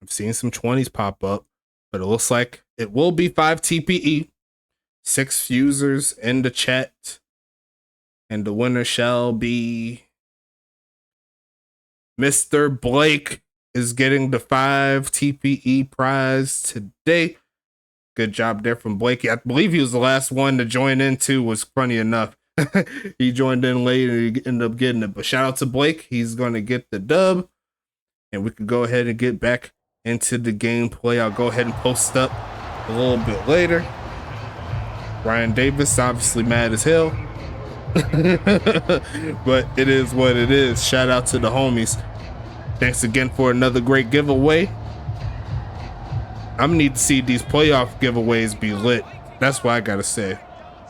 I've seen some 20s pop up, but it looks like it will be 5 TPE. 6 users in the chat. And the winner shall be Mr. Blake is getting the 5 TPE prize today. Good job there from Blakey. I believe he was the last one to join in too, was funny enough. He joined in late and he ended up getting it. But shout out to Blake. He's going to get the dub. And we can go ahead and get back into the gameplay. I'll go ahead and post up a little bit later. Ryan Davis obviously mad as hell. But it is what it is. Shout out to the homies. Thanks again for another great giveaway. I'm gonna need to see these playoff giveaways be lit. That's what I gotta say.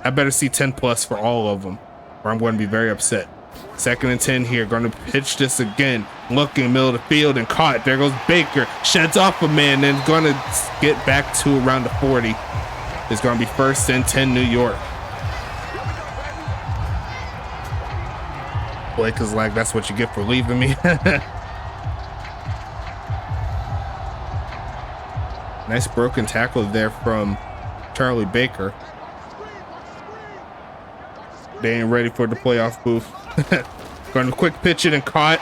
I better see 10 plus for all of them, or I'm going to be very upset. 2nd and 10 here. Going to pitch this again. Looking middle of the field and caught. There goes Baker. Sheds off a man and going to get back to around the 40. It's going to be 1st and 10 New York. Blake is like, that's what you get for leaving me. Nice broken tackle there from Charlie Baker. They ain't ready for the playoff booth. Going to quick pitch it and caught.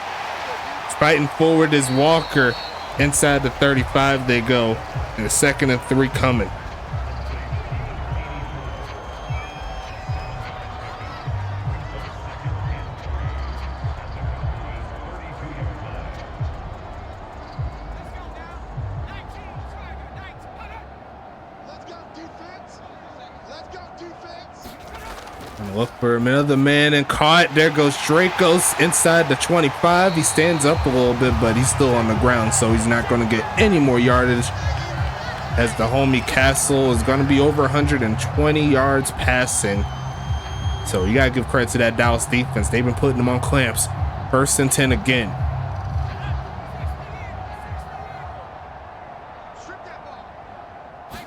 Fighting forward is Walker. Inside the 35 they go. And the 2nd and 3 coming. Look for another man and caught. There goes Dracos inside the 25. He stands up a little bit, but he's still on the ground, so he's not going to get any more yardage. As the homie Castle is going to be over 120 yards passing. So you got to give credit to that Dallas defense. They've been putting them on clamps. 1st and 10 again.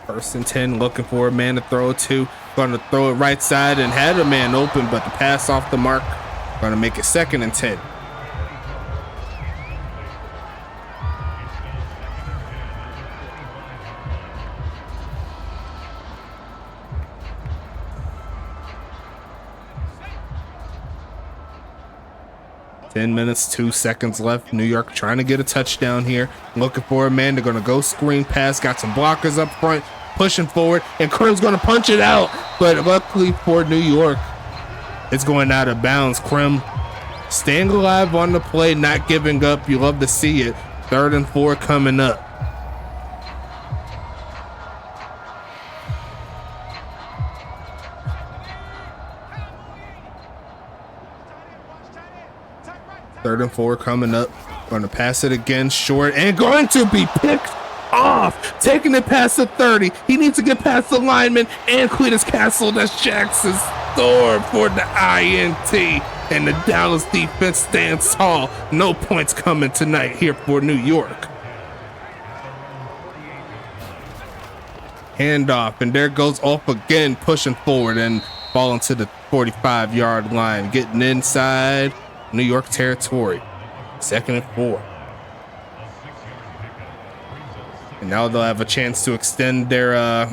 First and 10, looking for a man to throw it to. Going to throw it right side and had a man open, but the pass off the mark. Going to make it 2nd and 10. Ten minutes, 2 seconds left. New York trying to get a touchdown here. Looking for a man. They're going to go screen pass. Got some blockers up front. Pushing forward. And Krim's going to punch it out. But luckily for New York, it's going out of bounds. Krim staying alive on the play. Not giving up. You love to see it. 3rd and 4 coming up. Third and 4 coming up. Going to pass it again short and going to be picked off. Taking it past the 30. He needs to get past the lineman and Cletus Castle. That's Jackson's door for the INT. And the Dallas defense stands tall. No points coming tonight here for New York. Handoff, and there goes off again, pushing forward and falling to the 45-yard line. Getting inside New York territory. 2nd and 4. And now they'll have a chance to extend their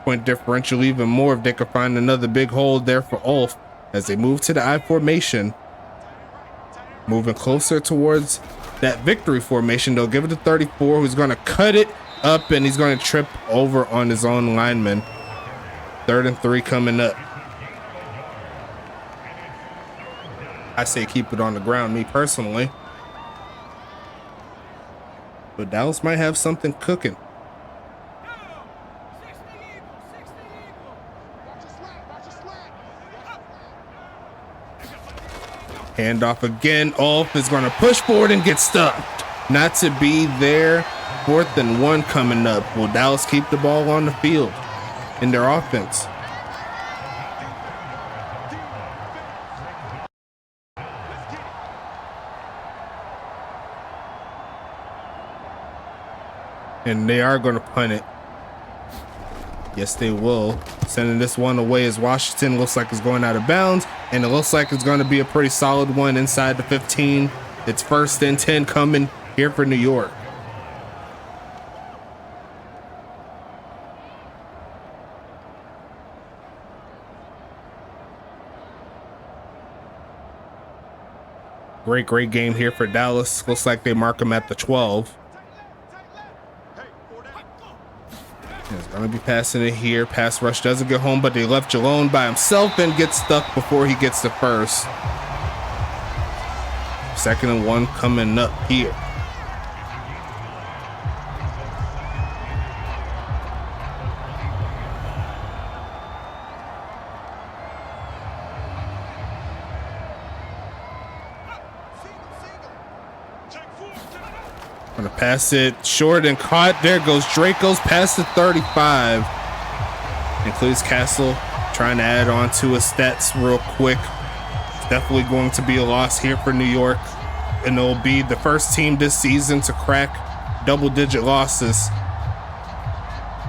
point differential even more if they can find another big hole there for Ulf as they move to the I formation. Moving closer towards that victory formation. They'll give it to 34, who's going to cut it up, and he's going to trip over on his own lineman. 3rd and 3 coming up. I say keep it on the ground, me personally. But Dallas might have something cooking. Handoff again. Ulf is going to push forward and get stuffed. Not to be there. 4th and 1 coming up. Will Dallas keep the ball on the field in their offense? And they are going to punt it. Yes, they will. Sending this one away as Washington looks like it's going out of bounds. And it looks like it's going to be a pretty solid one inside the 15. It's 1st and 10 coming here for New York. Great game here for Dallas. Looks like they mark them at the 12. He's going to be passing it here. Pass rush doesn't get home, but they left Jalone by himself and gets stuck before he gets to 1st. 2nd and 1 coming up here. Gonna pass it short and caught. There goes Draco's past the 35. And Cleus Castle trying to add on to his stats real quick. It's definitely going to be a loss here for New York. And it'll be the first team this season to crack double-digit losses.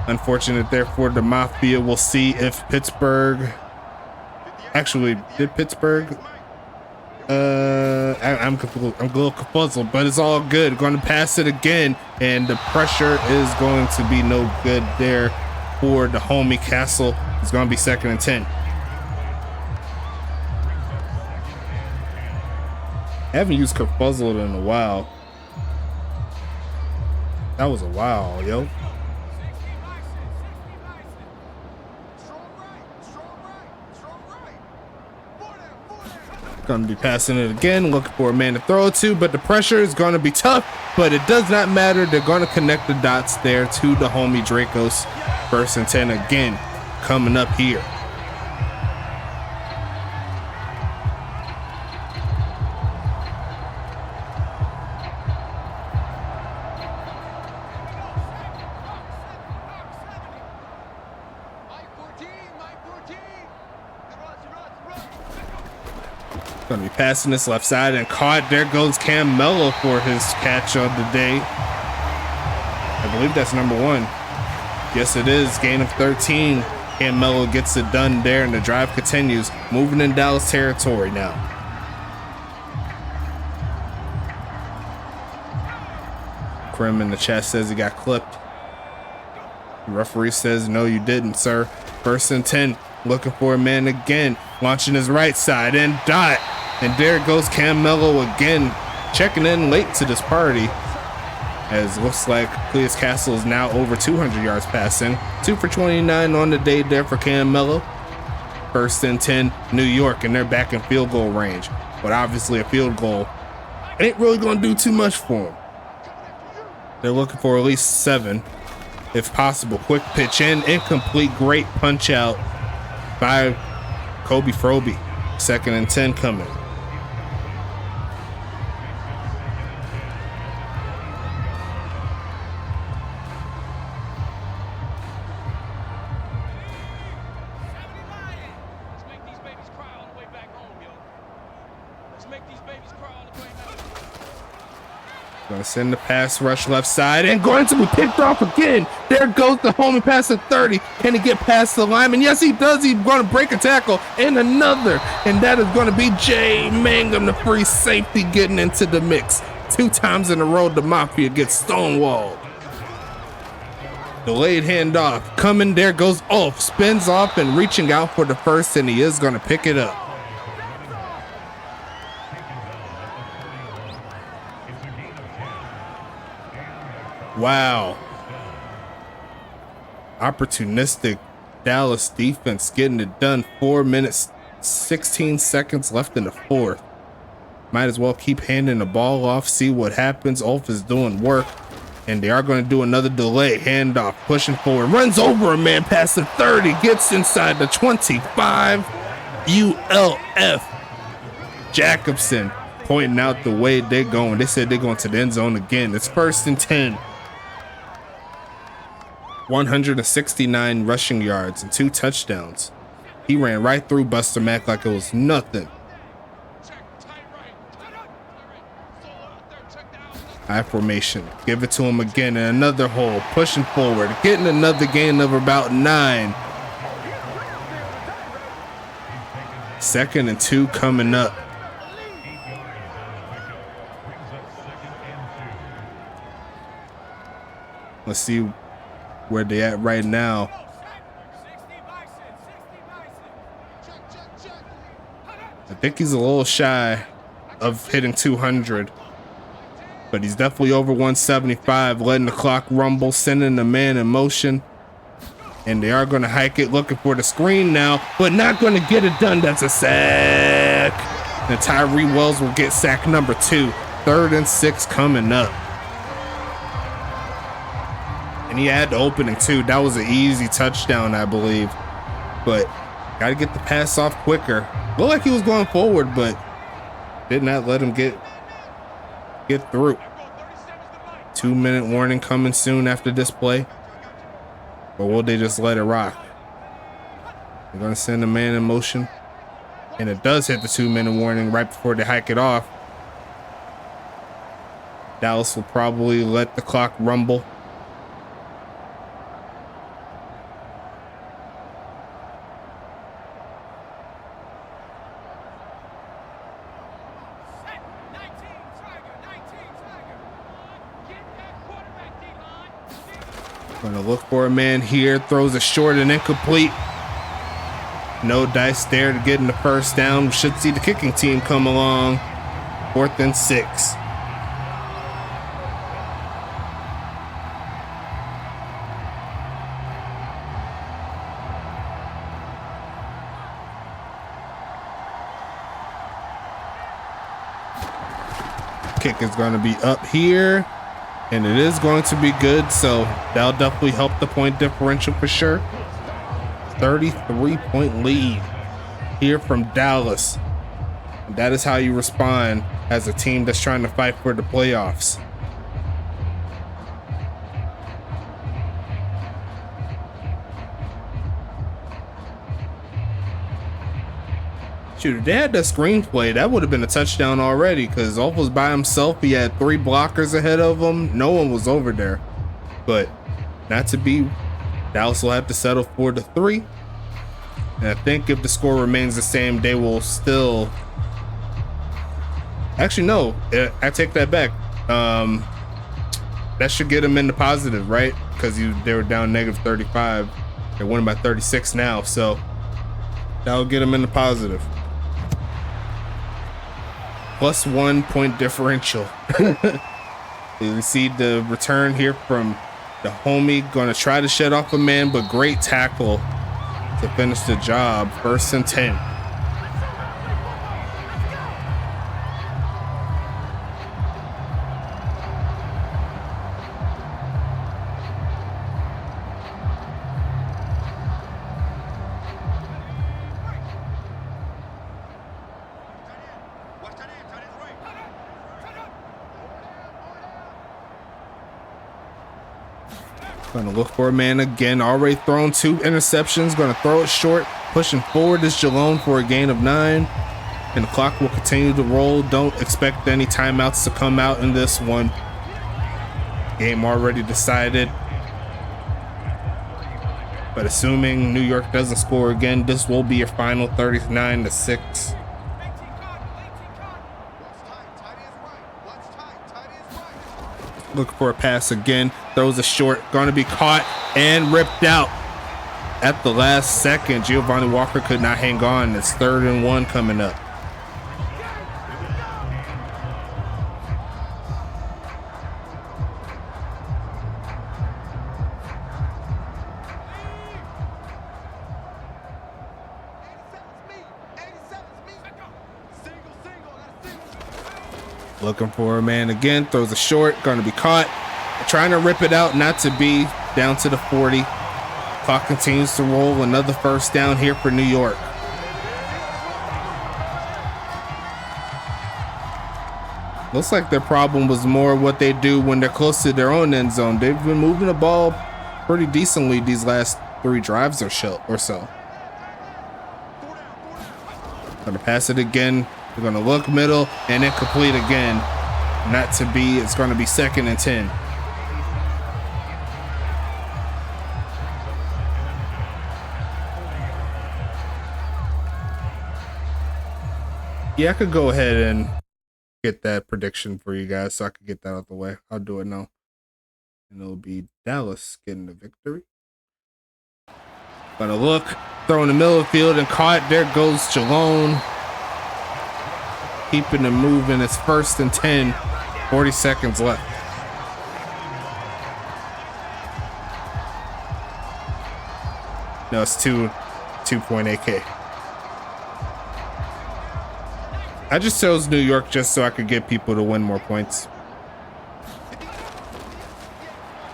Unfortunate there for the Mafia. We'll see if Pittsburgh... Actually, did Pittsburgh... I'm a little puzzled, but it's all good. Going to pass it again, and the pressure is going to be no good there for the homie Castle. It's going to be 2nd and 10. I haven't used Confuzzled in a while. That was a while, yo. Going to be passing it again, looking for a man to throw it to, but the pressure is going to be tough, but it does not matter. They're going to connect the dots there to the homie Dracos. 1st and 10 again, coming up here. Gonna be passing this left side and caught. There goes Cam Mello for his catch of the day. I believe that's number 1. Yes, it is. Gain of 13. Cam Mello gets it done there, and the drive continues. Moving in Dallas territory now. Krim in the chat says he got clipped. The referee says, no, you didn't, sir. 1st and 10. Looking for a man again. Launching his right side and dot. And there goes Cam Mello again, checking in late to this party. As it looks like Cleus Castle is now over 200 yards passing. 2 for 29 on the day there for Cam Mello. 1st and 10, New York, and they're back in field goal range. But obviously a field goal ain't really going to do too much for them. They're looking for at least 7, if possible. Quick pitch in, incomplete, great punch out by Kobe Froby. 2nd and 10 coming. Gonna send the pass rush left side and going to be picked off again. There goes the homie past the 30. Can he get past the lineman? Yes, he does. He's going to break a tackle and another. And that is going to be Jay Mangum, the free safety, getting into the mix. 2 times in a row, the Mafia gets stonewalled. Delayed handoff coming. There goes Ulf. Spins off and reaching out for the 1st, and he is going to pick it up. Wow. Opportunistic Dallas defense getting it done. 4 minutes, 16 seconds left in the 4th. Might as well keep handing the ball off, see what happens. Ulf is doing work, and they are going to do another delay. Handoff, pushing forward, runs over a man past the 30, gets inside the 25. ULF. Jacobson pointing out the way they're going. They said they're going to the end zone again. It's 1st and 10. 169 rushing yards and 2 touchdowns. He ran right through Buster Mack like it was nothing. High formation. Give it to him again in another hole. Pushing forward. Getting another gain of about 9. 2nd and 2 coming up. Let's see where they at right now. I think he's a little shy of hitting 200, but he's definitely over 175, letting the clock rumble, sending the man in motion. And they are going to hike it, looking for the screen now, but not going to get it done. That's a sack. And Tyree Wells will get sack number 2. 3rd and 6 coming up. And he had the opening too. That was an easy touchdown, I believe. But got to get the pass off quicker. Looked like he was going forward, but did not let him get through. 2-minute warning coming soon after this play. Or will they just let it rock? They're going to send a man in motion. And it does hit the 2-minute warning right before they hike it off. Dallas will probably let the clock rumble. Gonna look for a man here, throws it short and incomplete. No dice there to get in the first down. We should see the kicking team come along. 4th and 6. Kick is going to be up here, and it is going to be good, so that'll definitely help the point differential for sure. 33-point lead here from Dallas. And that is how you respond as a team that's trying to fight for the playoffs. Shoot, if they had that screenplay, that would have been a touchdown already, because Olf was by himself. He had 3 blockers ahead of him. No one was over there. But not to be. Dallas will have to settle for the 3. And I think if the score remains the same, they will still. Actually, no. I take that back. That should get them in the positive, right? Because they were down -35. They're winning by 36 now. So that'll get them in the positive. +1 point differential. You see the return here from the homie. Gonna try to shed off a man, but great tackle to finish the job. 1st and 10. Gonna look for a man again. Already thrown 2 interceptions. Gonna throw it short. Pushing forward is Jalone for a gain of 9. And the clock will continue to roll. Don't expect any timeouts to come out in this one. Game already decided. But assuming New York doesn't score again, this will be your final 39-6. Looking for a pass again. Throws a short. Going to be caught and ripped out at the last second. Giovanni Walker could not hang on. It's 3rd and 1 coming up. Looking for a man again. Throws a short. Going to be caught. Trying to rip it out. Not to be. Down to the 40. Clock continues to roll. Another first down here for New York. Looks like their problem was more what they do when they're close to their own end zone. They've been moving the ball pretty decently these last 3 drives or so. Gonna pass it again. They're gonna look middle and incomplete again. Not to be. It's gonna be 2nd and 10. Yeah, I could go ahead and get that prediction for you guys so I could get that out the way. I'll do it now. And it'll be Dallas getting the victory. Gonna look, throw in the middle of the field and caught. There goes Jalone. Keeping it moving. It's 1st and 10. 40 seconds left. No, it's 2.8 AK. I just chose New York just so I could get people to win more points.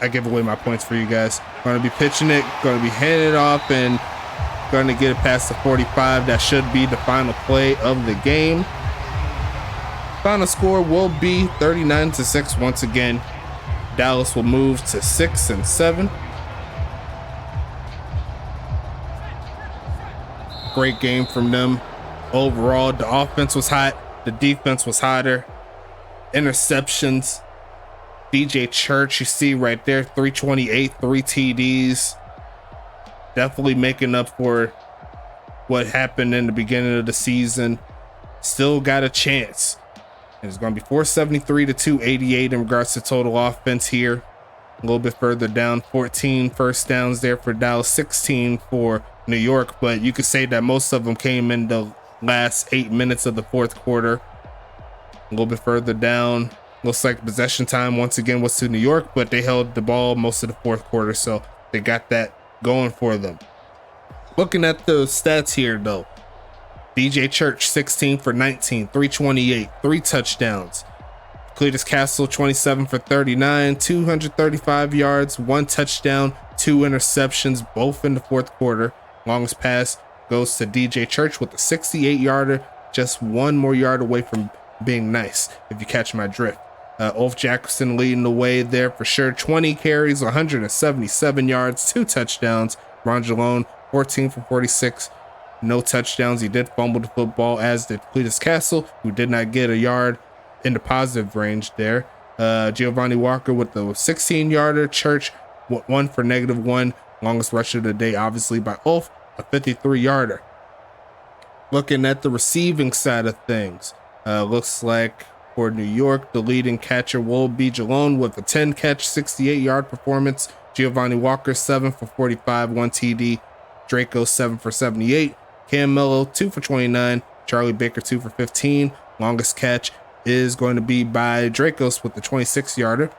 I give away my points for you guys. Going to be pitching it, going to be handing it off, and going to get it past the 45. That should be the final play of the game. Final score will be 39-6 once again. Dallas will move to 6 and 7. Great game from them. Overall, the offense was hot. The defense was hotter. Interceptions. DJ Church, you see right there, 328, 3 TDs. Definitely making up for what happened in the beginning of the season. Still got a chance. And it's going to be 473 to 288 in regards to total offense here. A little bit further down, 14 first downs there for Dallas, 16 for New York. But you could say that most of them came in the last 8 minutes of the fourth quarter. A little bit further down, looks like possession time once again was to New York, but they held the ball most of the fourth quarter, so they got that going for them. Looking at the stats here though, DJ Church 16 for 19, 328, 3 touchdowns. Cletus Castle 27 for 39, 235 yards, 1 touchdown, 2 interceptions, both in the fourth quarter. Longest pass goes to DJ Church with a 68-yarder, just 1 more yard away from being nice, if you catch my drift. Ulf Jackson leading the way there for sure. 20 carries, 177 yards, 2 touchdowns. Ron Jalone 14 for 46, no touchdowns. He did fumble the football, as did Cletus Castle, who did not get a yard in the positive range there. Giovanni Walker with the 16-yarder. Church 1 for -1. Longest rush of the day, obviously, by Ulf, a 53-yarder. Looking at the receiving side of things, looks like for New York, the leading catcher will be Jalone with a 10-catch, 68-yard performance. Giovanni Walker 7 for 45, 1 TD. Draco 7 for 78. Cam Mello 2 for 29. Charlie Baker 2 for 15. Longest catch is going to be by Dracos with the 26-yarder.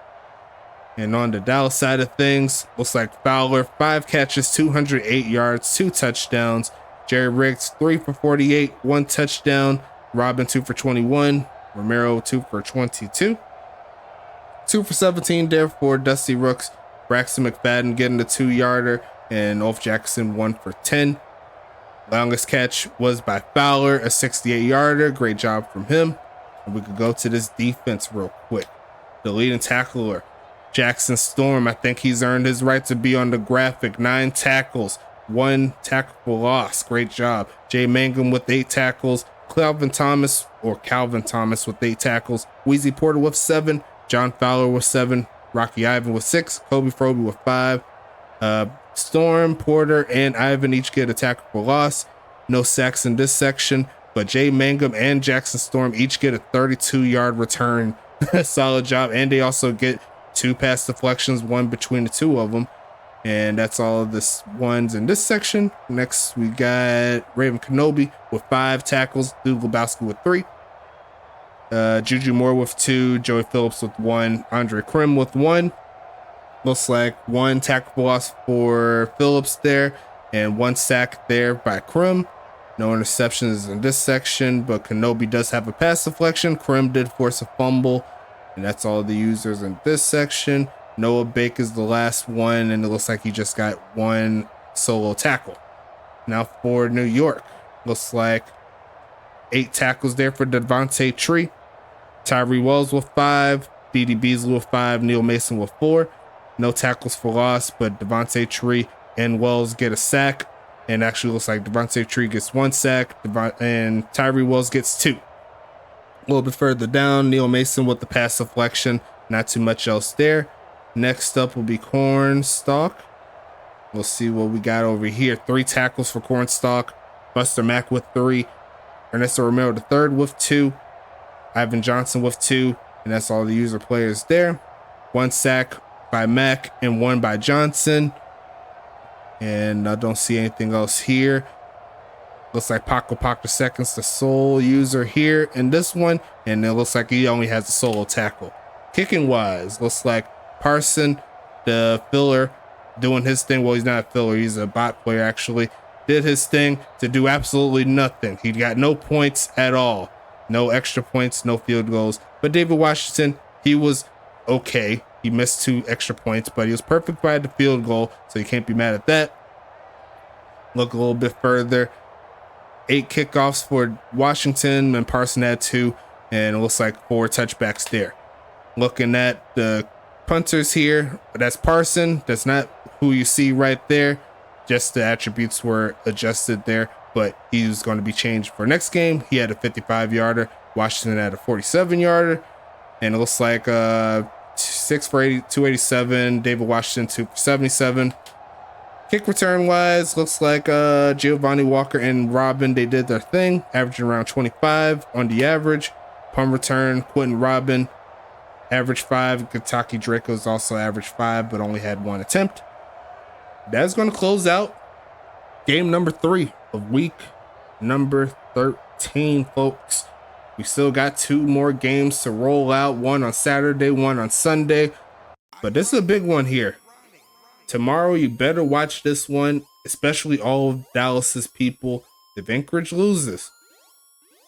And on the Dallas side of things, looks like Fowler 5 catches, 208 yards, 2 touchdowns. Jerry Riggs 3 for 48, 1 touchdown. Robin 2 for 21. Romero 2 for 22. 2 for 17 there for Dusty Rooks. Braxton McFadden getting the 2-yarder, and Ulf Jackson 1 for 10. Longest catch was by Fowler, a 68-yarder. Great job from him. And we could go to this defense real quick. The leading tackler, Jackson Storm. I think he's earned his right to be on the graphic. 9 tackles, 1 tackle for loss. Great job. Jay Mangum with 8 tackles. Calvin Thomas with 8 tackles. Weezy Porter with 7. John Fowler with 7. Rocky Ivan with 6. Kobe Froby with 5. Storm, Porter, and Ivan each get a tackle for loss. No sacks in this section, but Jay Mangum and Jackson Storm each get a 32-yard return. Solid job. And they also get 2 pass deflections, 1 between the 2 of them. And that's all of the ones in this section. Next, we got Raven Kenobi with 5 tackles. Dude Lebowski with 3. Juju Moore with 2. Joey Phillips with 1. Andre Krim with 1. Looks like 1 tackle for loss for Phillips there, and 1 sack there by Krim. No interceptions in this section, but Kenobi does have a pass deflection. Krim did force a fumble, and that's all the users in this section. Noah Baker's the last one, and it looks like he just got 1 solo tackle. Now for New York, looks like 8 tackles there for Devontae Tree. Tyree Wells with 5. D.D. Beasley with 5. Neil Mason with 4. No tackles for loss, but Devontae Tree and Wells get a sack. And actually looks like Devontae Tree gets 1 sack, and Tyree Wells gets 2. A little bit further down, Neil Mason with the pass deflection. Not too much else there. Next up will be Cornstalk. We'll see what we got over here. 3 tackles for Cornstalk. Buster Mack with 3. Ernesto Romero III with 2. Ivan Johnson with 2. And that's all the user players there. 1 sack by Mack and 1 by Johnson. And I don't see anything else here. Looks like Paco Pac II's the sole user here in this one. And it looks like he only has a solo tackle. Kicking wise, looks like Parson, the filler, doing his thing. Well, he's not a filler. He's a bot player, actually. Did his thing to do absolutely nothing. He got no points at all. No extra points, no field goals. But David Washington, he was okay. He missed 2 extra points, but he was perfect by the field goal, so you can't be mad at that. Look a little bit further. 8 kickoffs for Washington, and Parson had 2, and it looks like 4 touchbacks there. Looking at the punters here. That's Parson. That's not who you see right there. Just the attributes were adjusted there, but he's going to be changed for next game. He had a 55-yarder. Washington had a 47-yarder. And it looks like 6 for 80, 287. David Washington 2 for 77. Kick return wise, looks like Giovanni Walker and Robin, they did their thing, averaging around 25 on the average. Punt return, Quentin Robin, average 5. Kentucky Draco's also average 5, but only had 1 attempt. That's going to close out game number 3 of week number 13, folks. We still got 2 more games to roll out, one on Saturday, one on Sunday. But this is a big one here. Tomorrow, you better watch this one, especially all of Dallas's people. If Anchorage loses,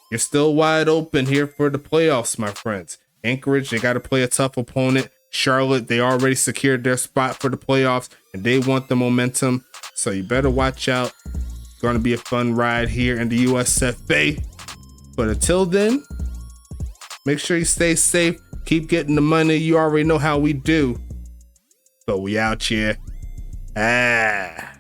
you're still wide open here for the playoffs, my friends. Anchorage, they got to play a tough opponent. Charlotte, they already secured their spot for the playoffs, and they want the momentum. So you better watch out. It's going to be a fun ride here in the USFA. But until then, make sure you stay safe. Keep getting the money. You already know how we do. But we out here. Ah.